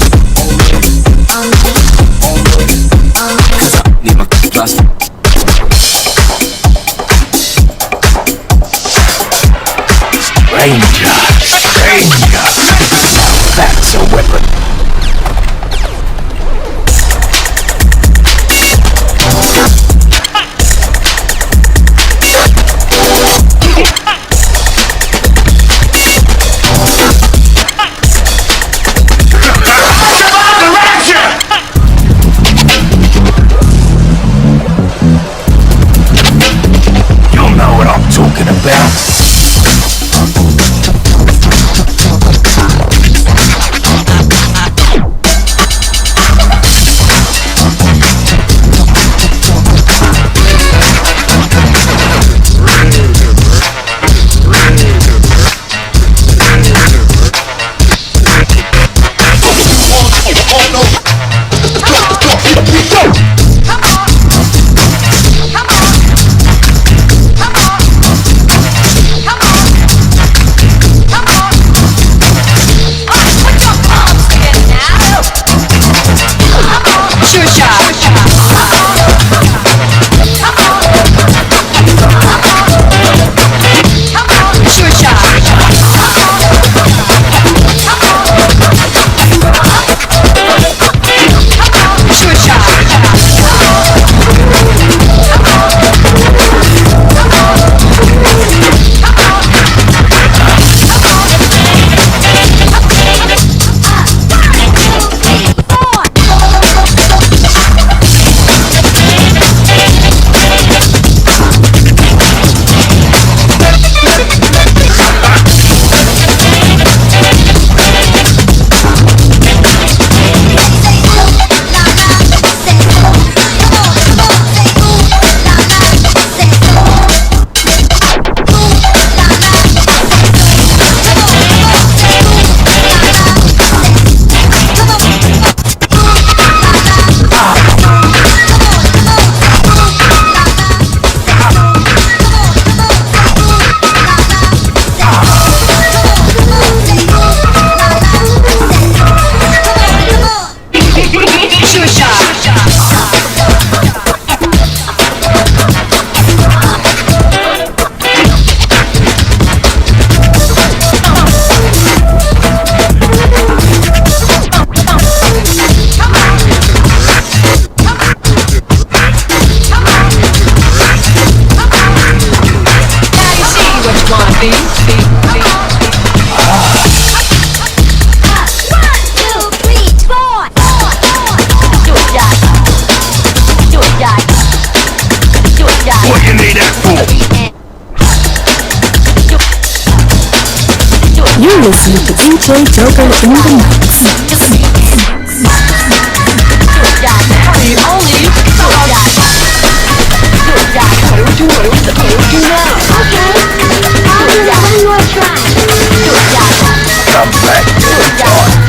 All night. Cause I need my crew plus me. Stranger, stranger. That's a weapon. listening to DJ Joker in the mix. Come back to the dawn.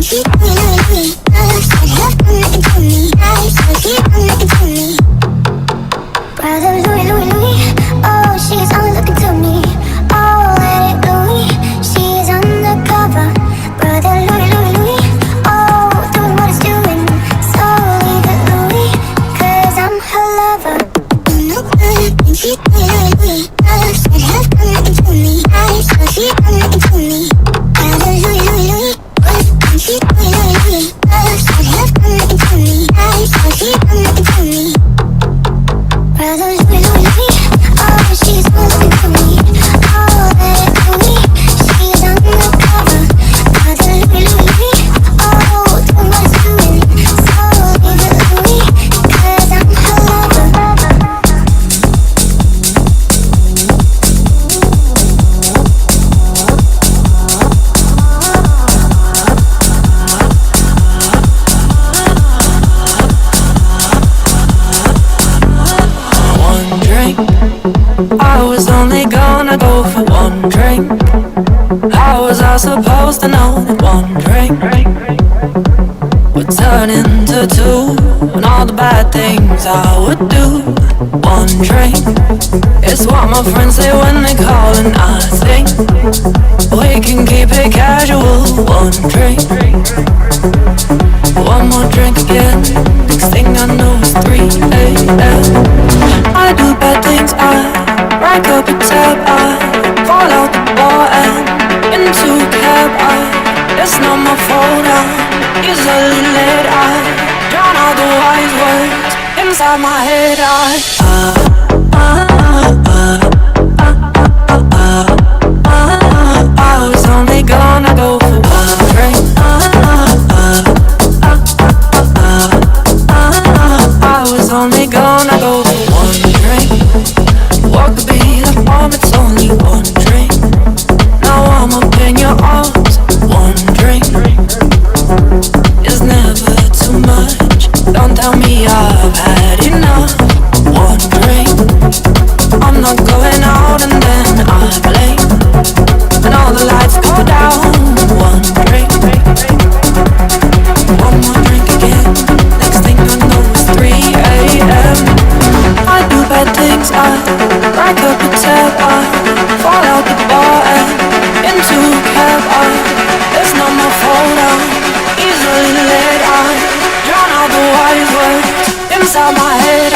She I supposed to know that one drink would turn into two, and all the bad things I would do? One drink, it's what my friends say when they call, and I think we can keep it casual. One drink, one more drink again. Next thing I know it's 3 a.m. I do bad things, I rack up a tab, I fall out the bar and into a cab. It's not my fault, I'm easily led. I drown all the wise words inside my head. I was only gonna go for one drink. I was only gonna go for one drink. Walk the beat, I'm home, it's only one drink. Now I'm up in your arms. One drink is never too much. Don't tell me I've had enough. One drink, I'm not going out and then I blame, and all the lights go down. One drink, one more drink again. Next thing I know it's 3 a.m. I do bad things, I rack up a tab, I fall out the bar and into a cab. It's not my fault, I'm easily led. I drown all the wise words inside my head.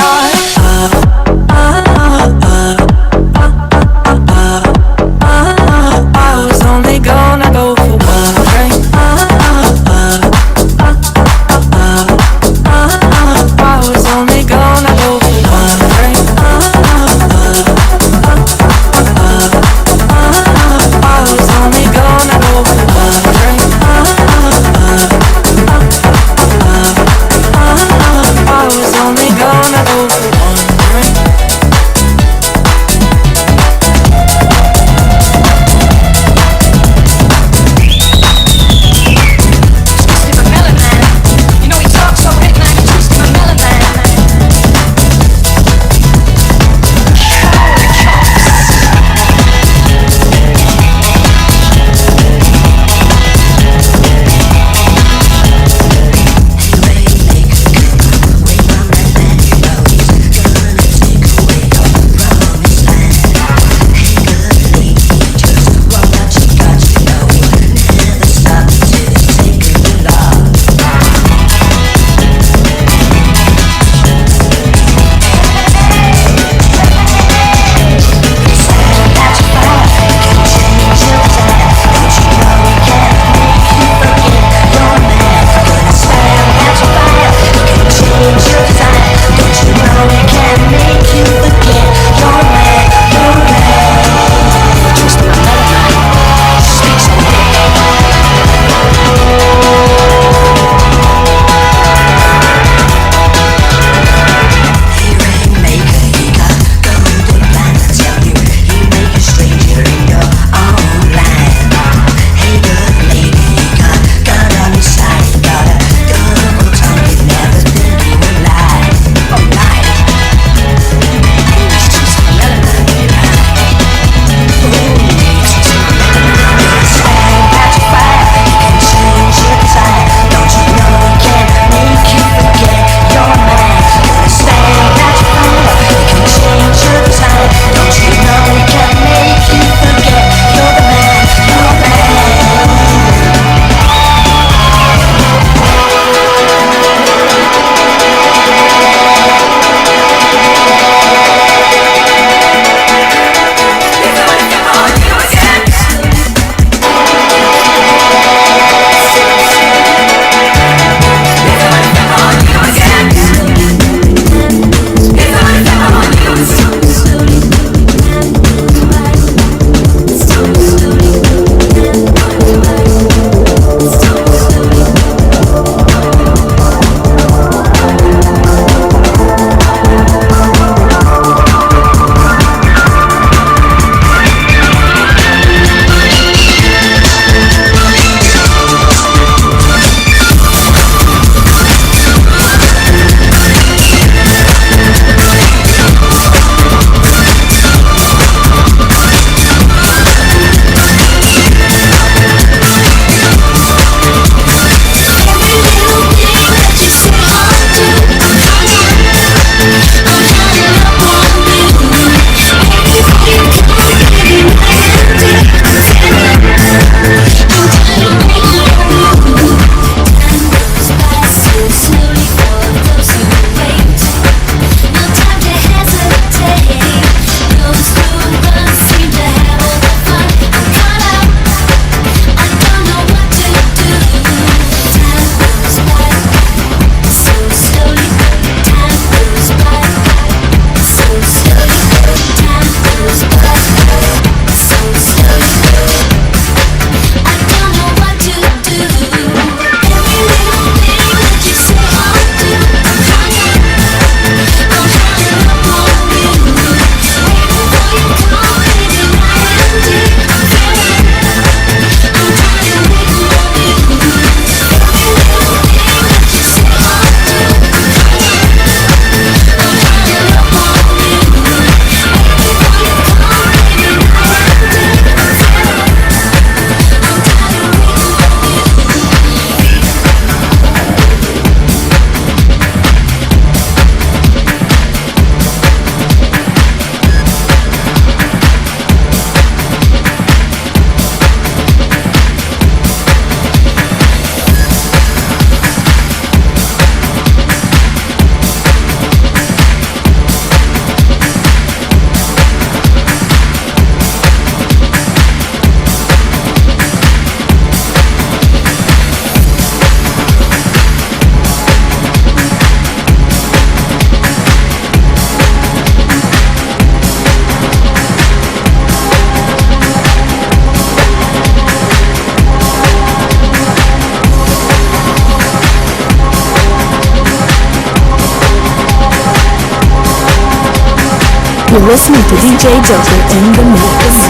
You're listening to DJ Joker in the mix.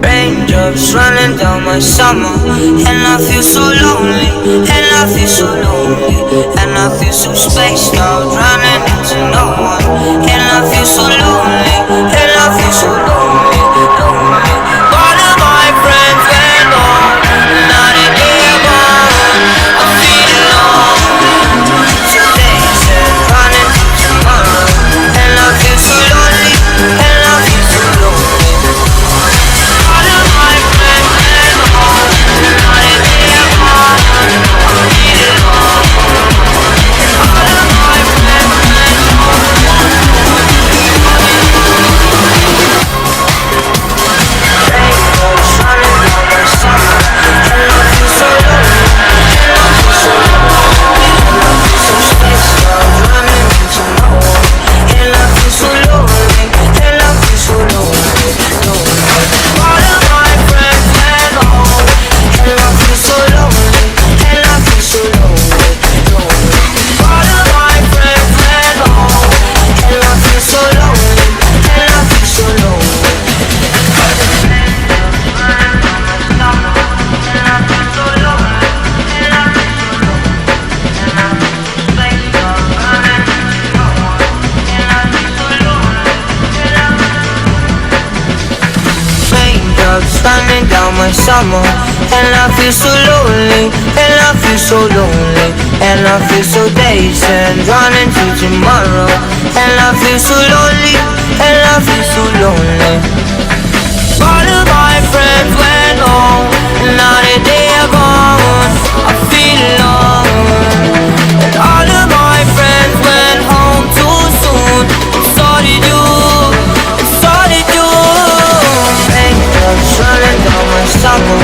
Raindrops running down my summer, and I feel so lonely, and I feel so lonely, and I feel so spaced out, running into no one, and I feel so lonely, and I feel so lonely, lonely. All of my friends went on, now that they're gone, I feel alone. So they said running to tomorrow, and I feel so lonely, and I feel so lonely. Running down my summer, and I feel so lonely, and I feel so lonely, and I feel so dazed and running to tomorrow, and I feel so lonely, and I feel so lonely. All of my friends went home, and now that they are gone, I feel alone. And all of my friends went home too soon, and so did you, and so did you. Raindrops running down my summer,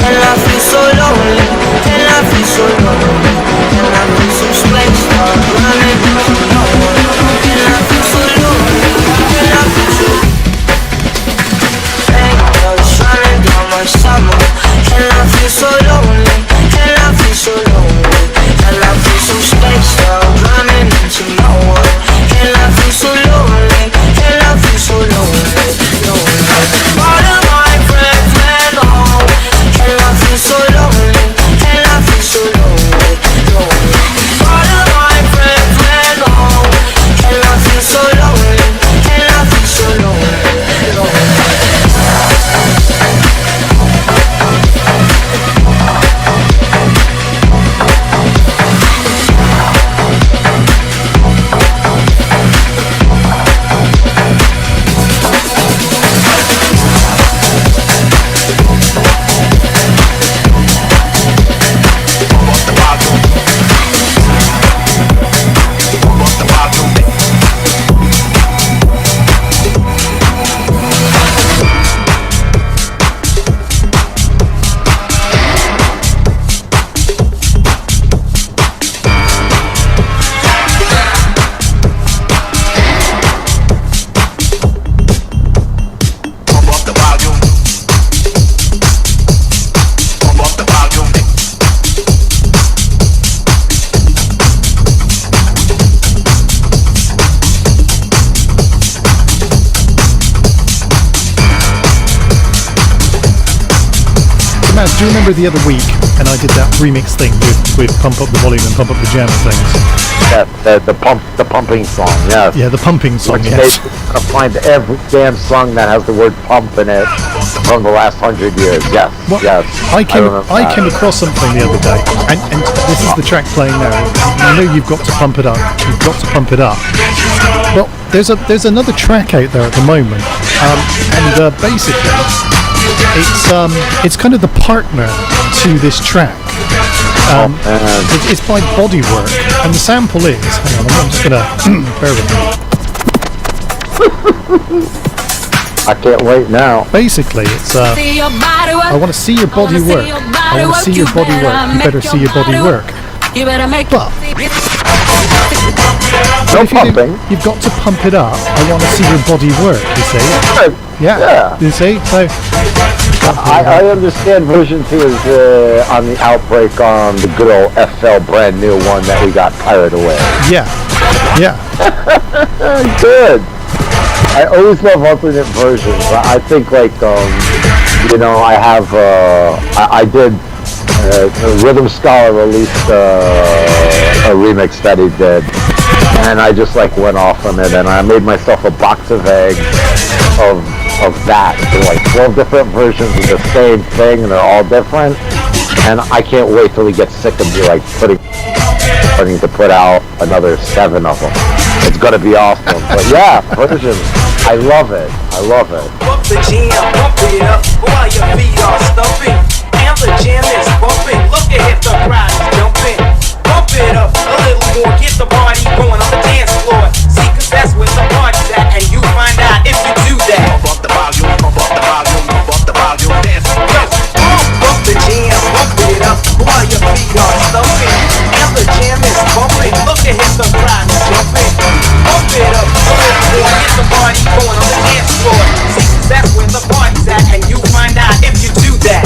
and I feel so lonely, and I feel so lonely, and I feel so spaced out, running into no one, and I feel so lonely, and I feel so. Raindrops running down my summer, and I feel so lonely, and I feel so lonely, and I feel so spaced out, running into no one, and I feel so lonely, and I feel so lonely, lonely. All of my friends went home, and I feel so lonely, and I feel so lonely, lonely. All of my friends went home, and I feel so lonely, and I feel so lonely, lonely. Do you remember the other week, and I did that remix thing with Pump Up the Volume and Pump Up the Jam things? Yeah, the pumping song, yes. Yeah, the pumping song, yes. I find every damn song that has the word pump in it from the last 100 years, yes, well, yes. I came across something the other day, and this is the track playing now. I know you've got to pump it up. You've got to pump it up. Well, there's another track out there at the moment, and basically It's kind of the partner to this track. It's by Bodywork, and the sample is. Hang on, I'm just gonna bear with me. I can't wait now. Basically, it's I want to see your body work. I want to see your body work. You better see your body work. But no pumping. You've got to pump it up. I want to see your body work. You see? Yeah. You see? So I understand version 2 is on the outbreak on the good old FL brand new one that we got pirated away. Yeah. Good. I always love alternate versions. I think like I have I did Rhythm Scholar released a remix that he did, and I just like went off on it, and I made myself a box of eggs of that. There are like 12 different versions of the same thing, and they're all different. And I can't wait till he gets sick of me like starting to put out another 7 of them. It's gonna be awesome. But yeah, versions. I love it. Bump the jam, bump it up while your feet are stumping. And the jam is bumping. Look ahead, the crowd is jumping. Bump it up a little more, get the party going on the dance floor. See, 'cause that's where the party's at, and you find out if you do that. Bump up the volume, bump up the volume, bump up the volume, dance. Bump the jam, bump it up while your feet are stumping. And the jam is bumping. Look ahead, the crowd is jumping. Bump it up a little more, get the party going on the dance floor. See, 'cause that's where the party's at, and you find out if you do that.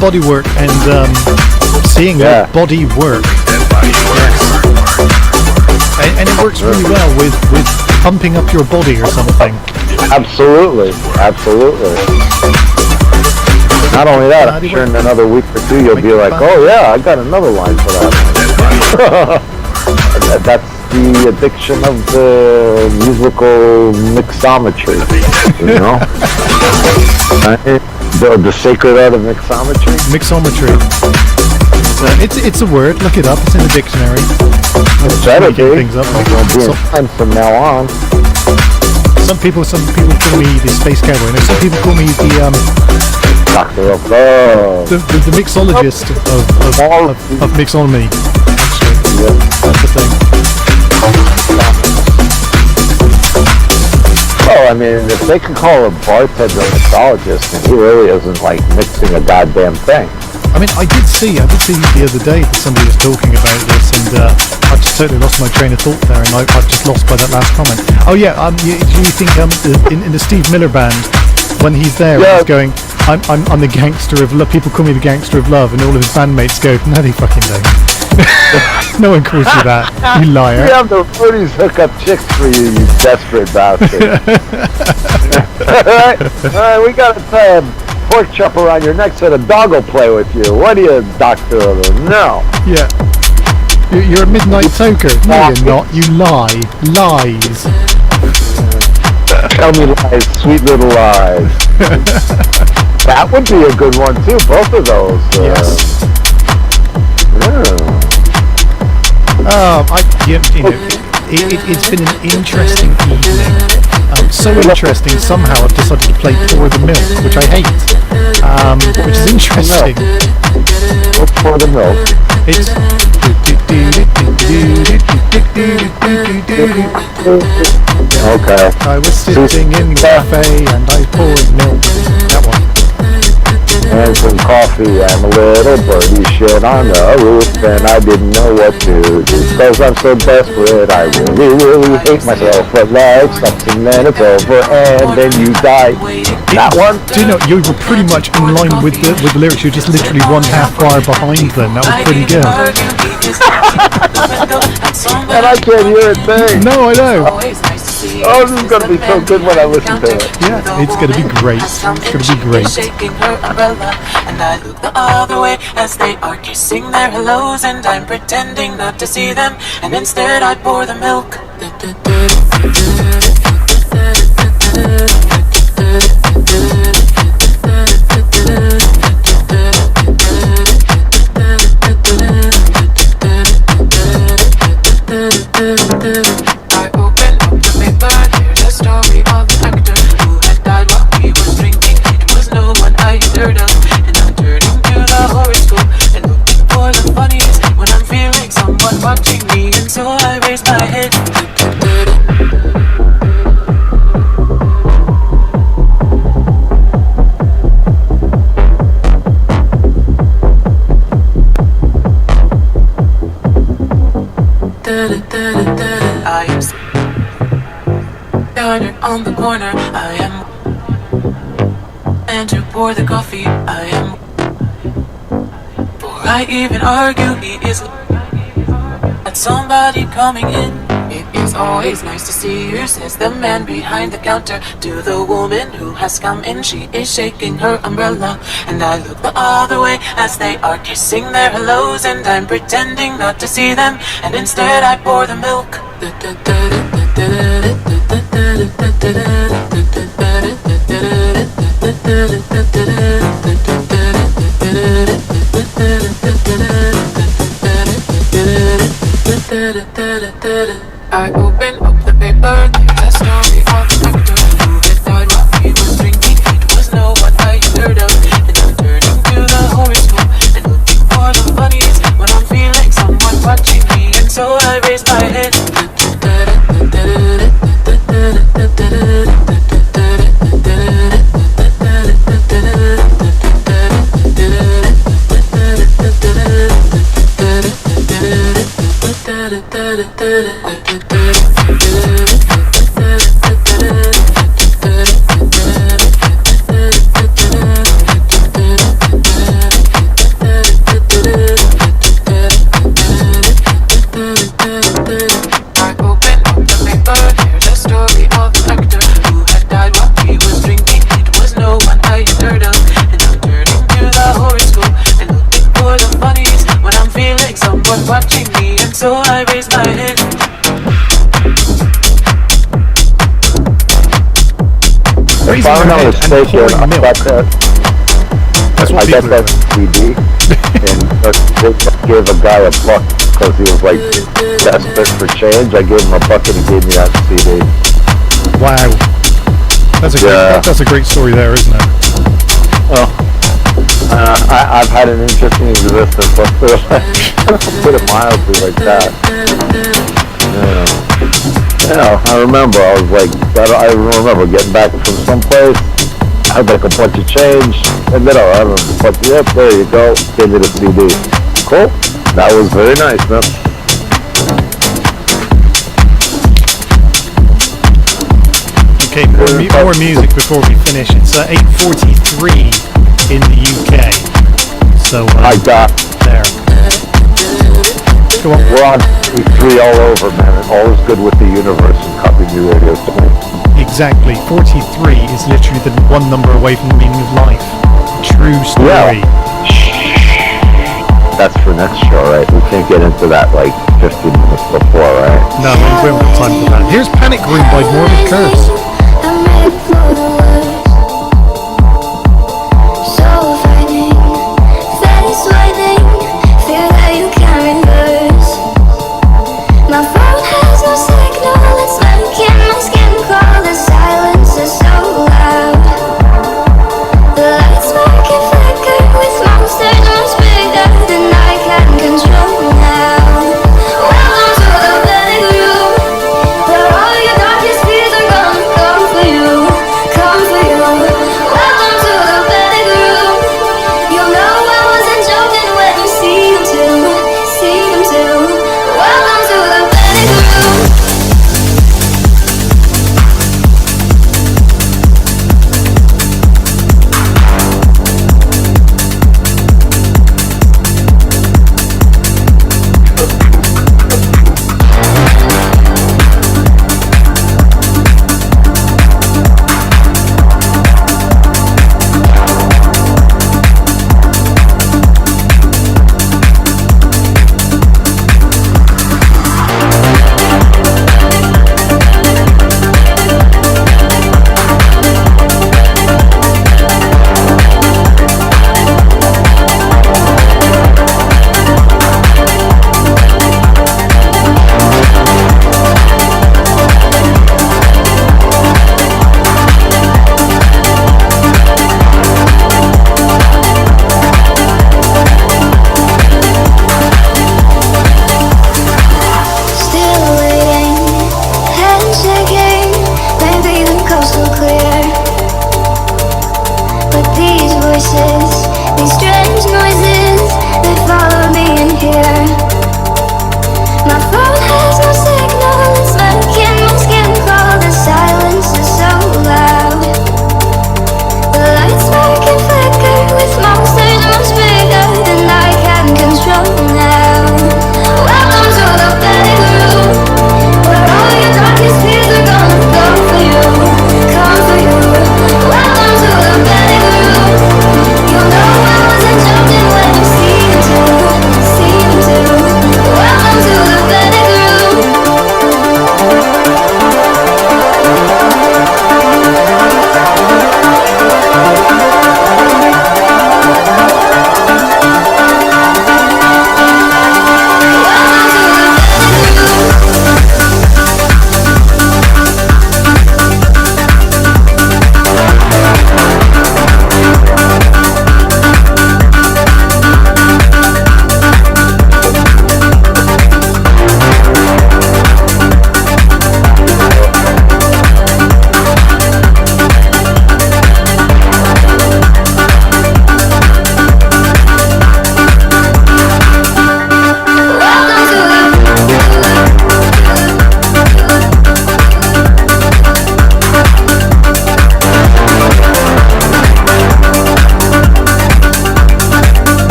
body work and seeing your body work. Yes. And it works really well with pumping up your body or something. Absolutely. Not only that, I'm sure in another week or two you'll be like, oh yeah, I got another line for that. That's the addiction of the musical mixometry, you know? The sacred art of mixometry. Mixometry. It's a word. Look it up. It's in the dictionary. It's better be. Things up. From now on. Some people call me the space cowboy. No, some people call me the Doctor of Love. The mixologist of mixonomy. Actually, that's the thing. Oh, I mean, if they can call a bartender a mixologist, then he really isn't like mixing a goddamn thing. I mean, I did see the other day that somebody was talking about this, and I just totally lost my train of thought there, and I've just lost by that last comment. Oh yeah, do you think in the Steve Miller Band, when he's there, he's going, I'm the gangster of love. People call me the gangster of love, and all of his bandmates go, no, they fucking don't. No one calls you that, you liar. We have the roadies hook up chicks for you, you desperate bastard. Alright, we got a pork chop around your neck so the dog will play with you. What are you, doctor of them? No. Yeah. You're a midnight toker. No, you're not. You lie. Lies. Tell me lies, sweet little lies. That would be a good one too, both of those. Yes. It's been an interesting evening. So interesting, somehow I've decided to play Pour the Milk, which I hate, which is interesting. Pour the Milk. It's... Okay. I was sitting in the cafe and I poured milk. That one. And some coffee and a little birdie shit on the roof, and I didn't know what to do because I'm so desperate. I really hate myself, but life stops and then it's over and then you die. That one? Do you know, you were pretty much in line with the lyrics. You're just literally one half bar behind them. That was pretty good. And I can't hear it bang. No, I know. Oh, this is going to be so good when I listen to it. Yeah, it's going to be great. It's going to be great. And I look the other way as they are kissing their hellos, and I'm pretending not to see them, and instead I pour the milk. I open up the paper, there's a story of an actor who had died while he was drinking. It was no one I had heard of, and I'm turning to the horoscope and looking for the funnies when I'm feeling someone watching me, and so I raise my head. I am diner on the corner. I am, and to pour the coffee. I am, before I even argue, he is at somebody coming in. It is always nice to see you, says the man behind the counter to the woman who has come in. She is shaking her umbrella, and I look the other way as they are kissing their hellos, and I'm pretending not to see them, and instead I pour the milk. I open up the paper, there's a story of an actor who had died while he was drinking. It was no one I had heard of, and I'm turning to the horoscope and looking for the funnies when I'm feeling someone watching me, and so I raise my head. in I'm your not head and mistaken, pouring I milk. got that. That's what I got people are that doing. CD, and gave a guy a buck because he was like desperate for change. I gave him a buck and he gave me that CD. Wow. That's a great story there, isn't it? Well, I've had an interesting existence. Let's put it mildly like that. I remember I was like, I remember getting back from someplace. I had like a bunch of change, and then I don't know, but yep, there you go. Gave me the CD. Cool. That was very nice, man. Okay, more music before we finish. It's 8:43 in the UK. So I got there. Go on. We're on 3 all over, man. And all is good with the universe and Kopimi Radio tonight. Exactly. 43 is literally the one number away from the meaning of life. True story. Yeah. That's for next show, right? We can't get into that like 15 minutes before, right? No, we haven't got time for that. Here's Panic Room by Morbid Curse. Control now. Well, all your darkest fears are gonna come for you.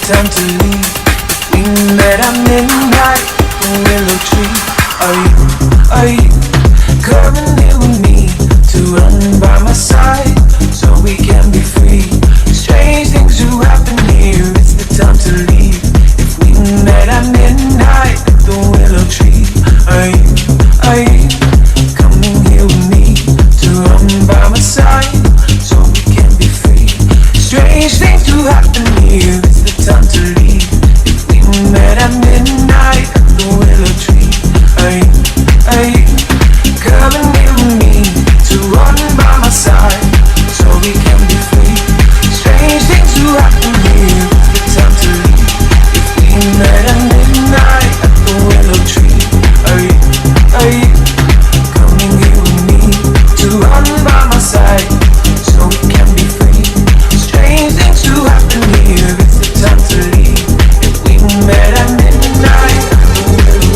time to leave. We met at midnight, the willow tree. Are you coming here with me to run by my side so we can be free? Strange things do happen here, it's the time to leave. If we met at midnight, the willow tree. Are you coming here with me to run by my side so we can be free? Strange things do happen here, it's the time to leave. If we met at midnight, the willow tree. Are you coming here with me to run by my side so we can be free? Strange things do happen here, it's the time to leave. If we met at midnight at the willow tree. Are you coming here with me to run by my side so we can be free? Strange things do happen here, it's the time to leave. If we met at midnight at the willow tree.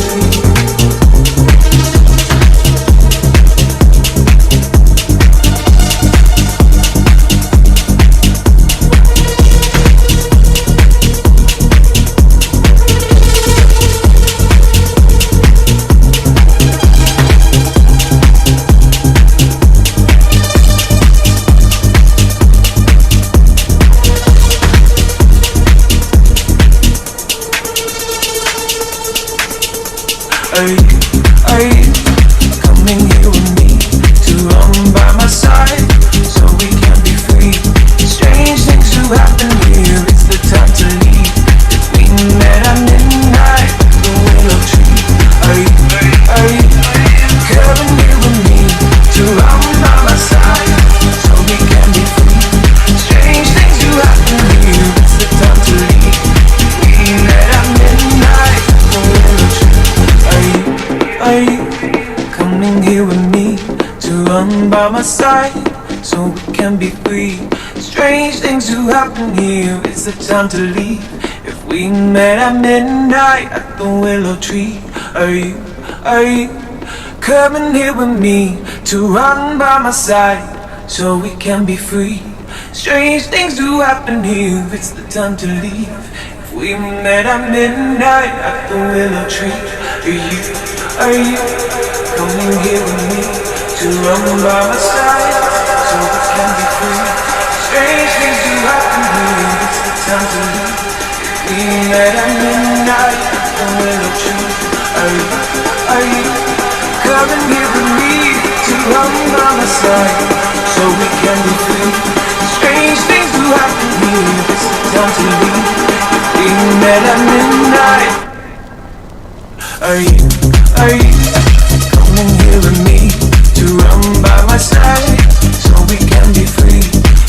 Are you coming here with me to run by my side so we can be free? Strange things do happen here, it's the time to leave. If we met at midnight, the willow tree. Are you coming here with me to run by my side so we can be free? Strange things do happen here, it's the time to leave. If we met at midnight, the willow tree. Are you coming here with me to run by my side so we can be free? Strange things do happen here, it's the time to leave. If we met at midnight at the willow tree. Are you coming here with me to run by my side so we can be free? Strange things do happen here, it's the time to leave. If we met at midnight at the willow tree. Are you coming here with me to run by my side so we can be free? Strange things do happen here, it's the time to leave. We met at midnight at the willow tree. Are you coming here with me to run by my side so we can be free? Strange things do happen here, it's the time to leave. We met at midnight. Are you coming here with me to run by my side so we can be free?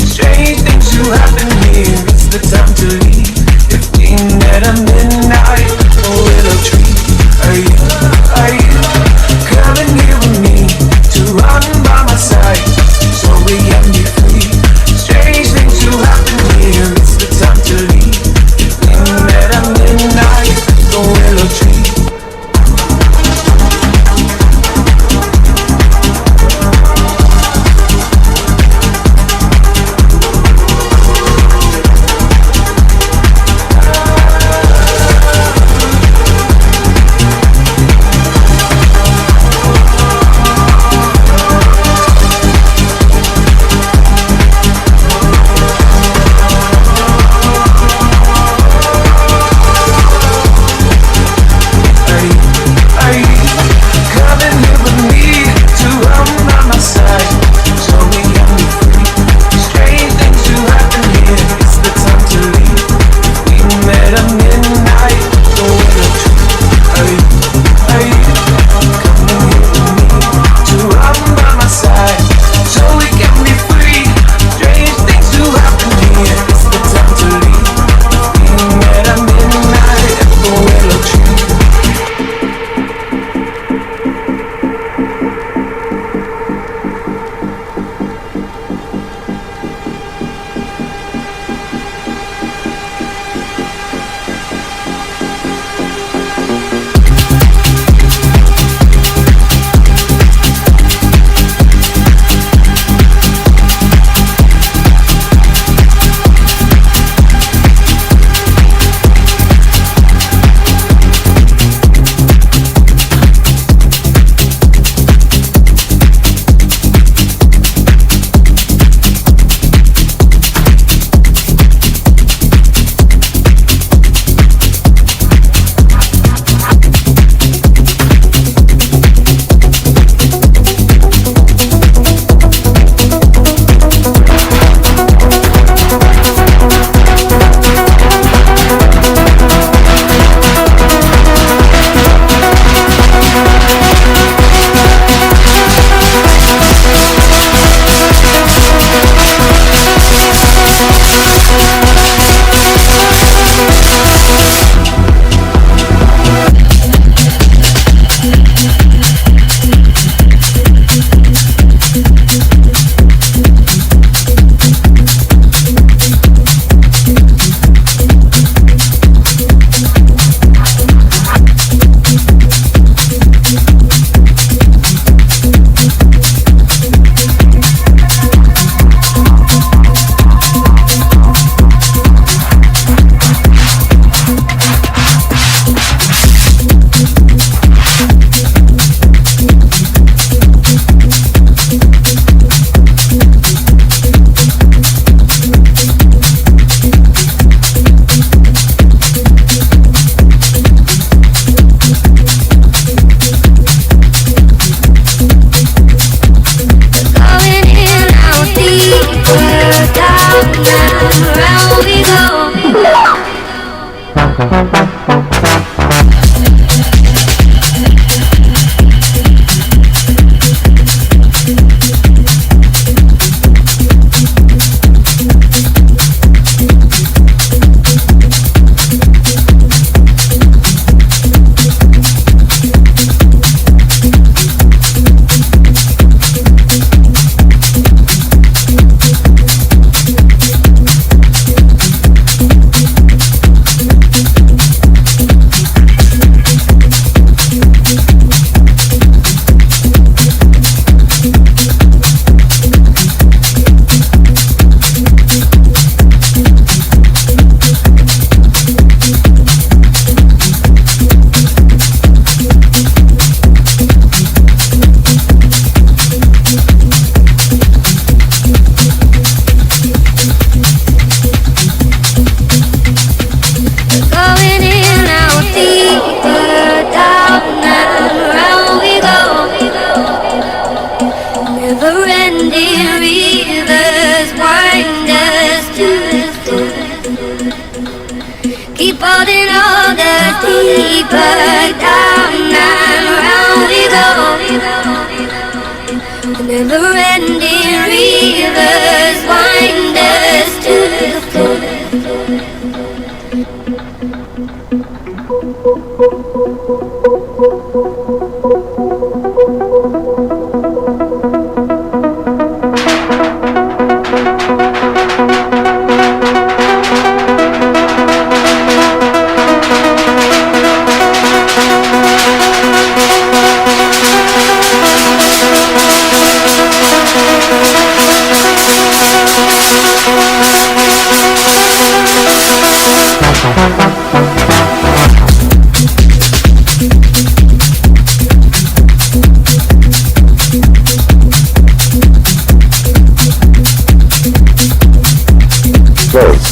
Strange things do happen here, it's the time to leave. If we met at midnight, a willow tree. Are you coming here with me to run by my side so we can be free? Strange things do happen here, it's the time to leave. If we met at midnight, a willow tree.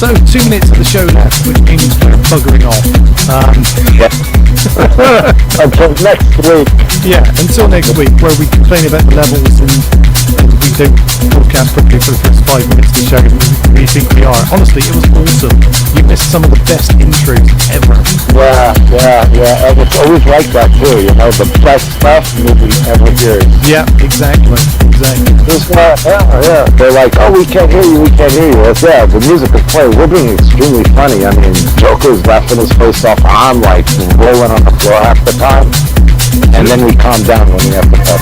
So 2 minutes of the show left, which means we're buggering off. Until next week. Yeah, until next week, where we complain about the levels and we don't broadcast properly for the first 5 minutes of the show. We think we are. Honestly, it was awesome. You missed some of the best intros ever. Yeah. And it's always like that too. You know, the best stuff you'll be ever hearing. Yeah, exactly. Yeah. They're like, oh, we can't hear you. It's, yeah, the music is playing. We're being extremely funny. I mean, Joker's laughing his face off. I'm like rolling on the floor half the time. And then we calm down when we have to talk.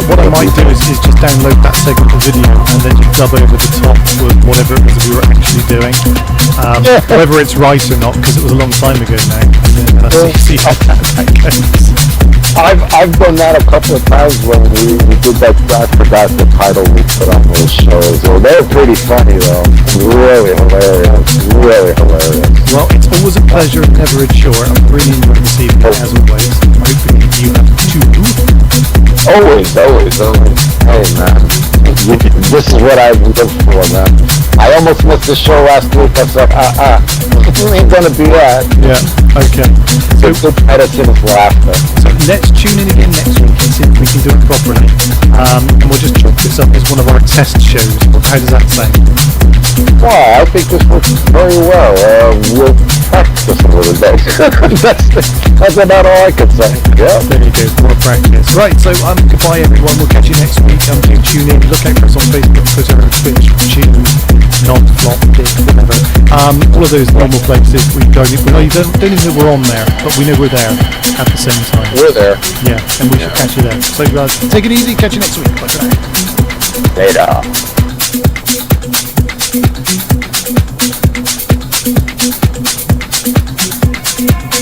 What I might do is just download that segment of video and then just dub over the top with whatever it was we were actually doing. Whether it's right or not, because it was a long time ago now. And then see how that goes. I've done that a couple of times when we did that. I forgot the title we put on those shows. Well, they're pretty funny though. Really hilarious. Well, it's always a pleasure, never a chore. I'm really enjoying this evening as always. Hopefully you have too. Always. Hey man, this is what I live for, man. I almost missed the show last week. I said, you ain't gonna be that. Yeah, okay. So good editing is laughter. So let's tune in again next week and see if we can do it properly. And we'll just chalk this up as one of our test shows. How does that sound? Well, I think this works very well. We'll practice a little bit. That's about all I can say. Yeah. There you go, more practice. Right, so goodbye everyone. We'll catch you next week. Do tune in. Look out for us on Facebook, Twitter, Twitch, Tune, Non-Flop, Dick, whatever. All of those normal places. We don't even know we're on there, but we know we're there at the same time. We're there. Yeah, and we should catch you there. So take it easy. Catch you next week. Bye for now. Later.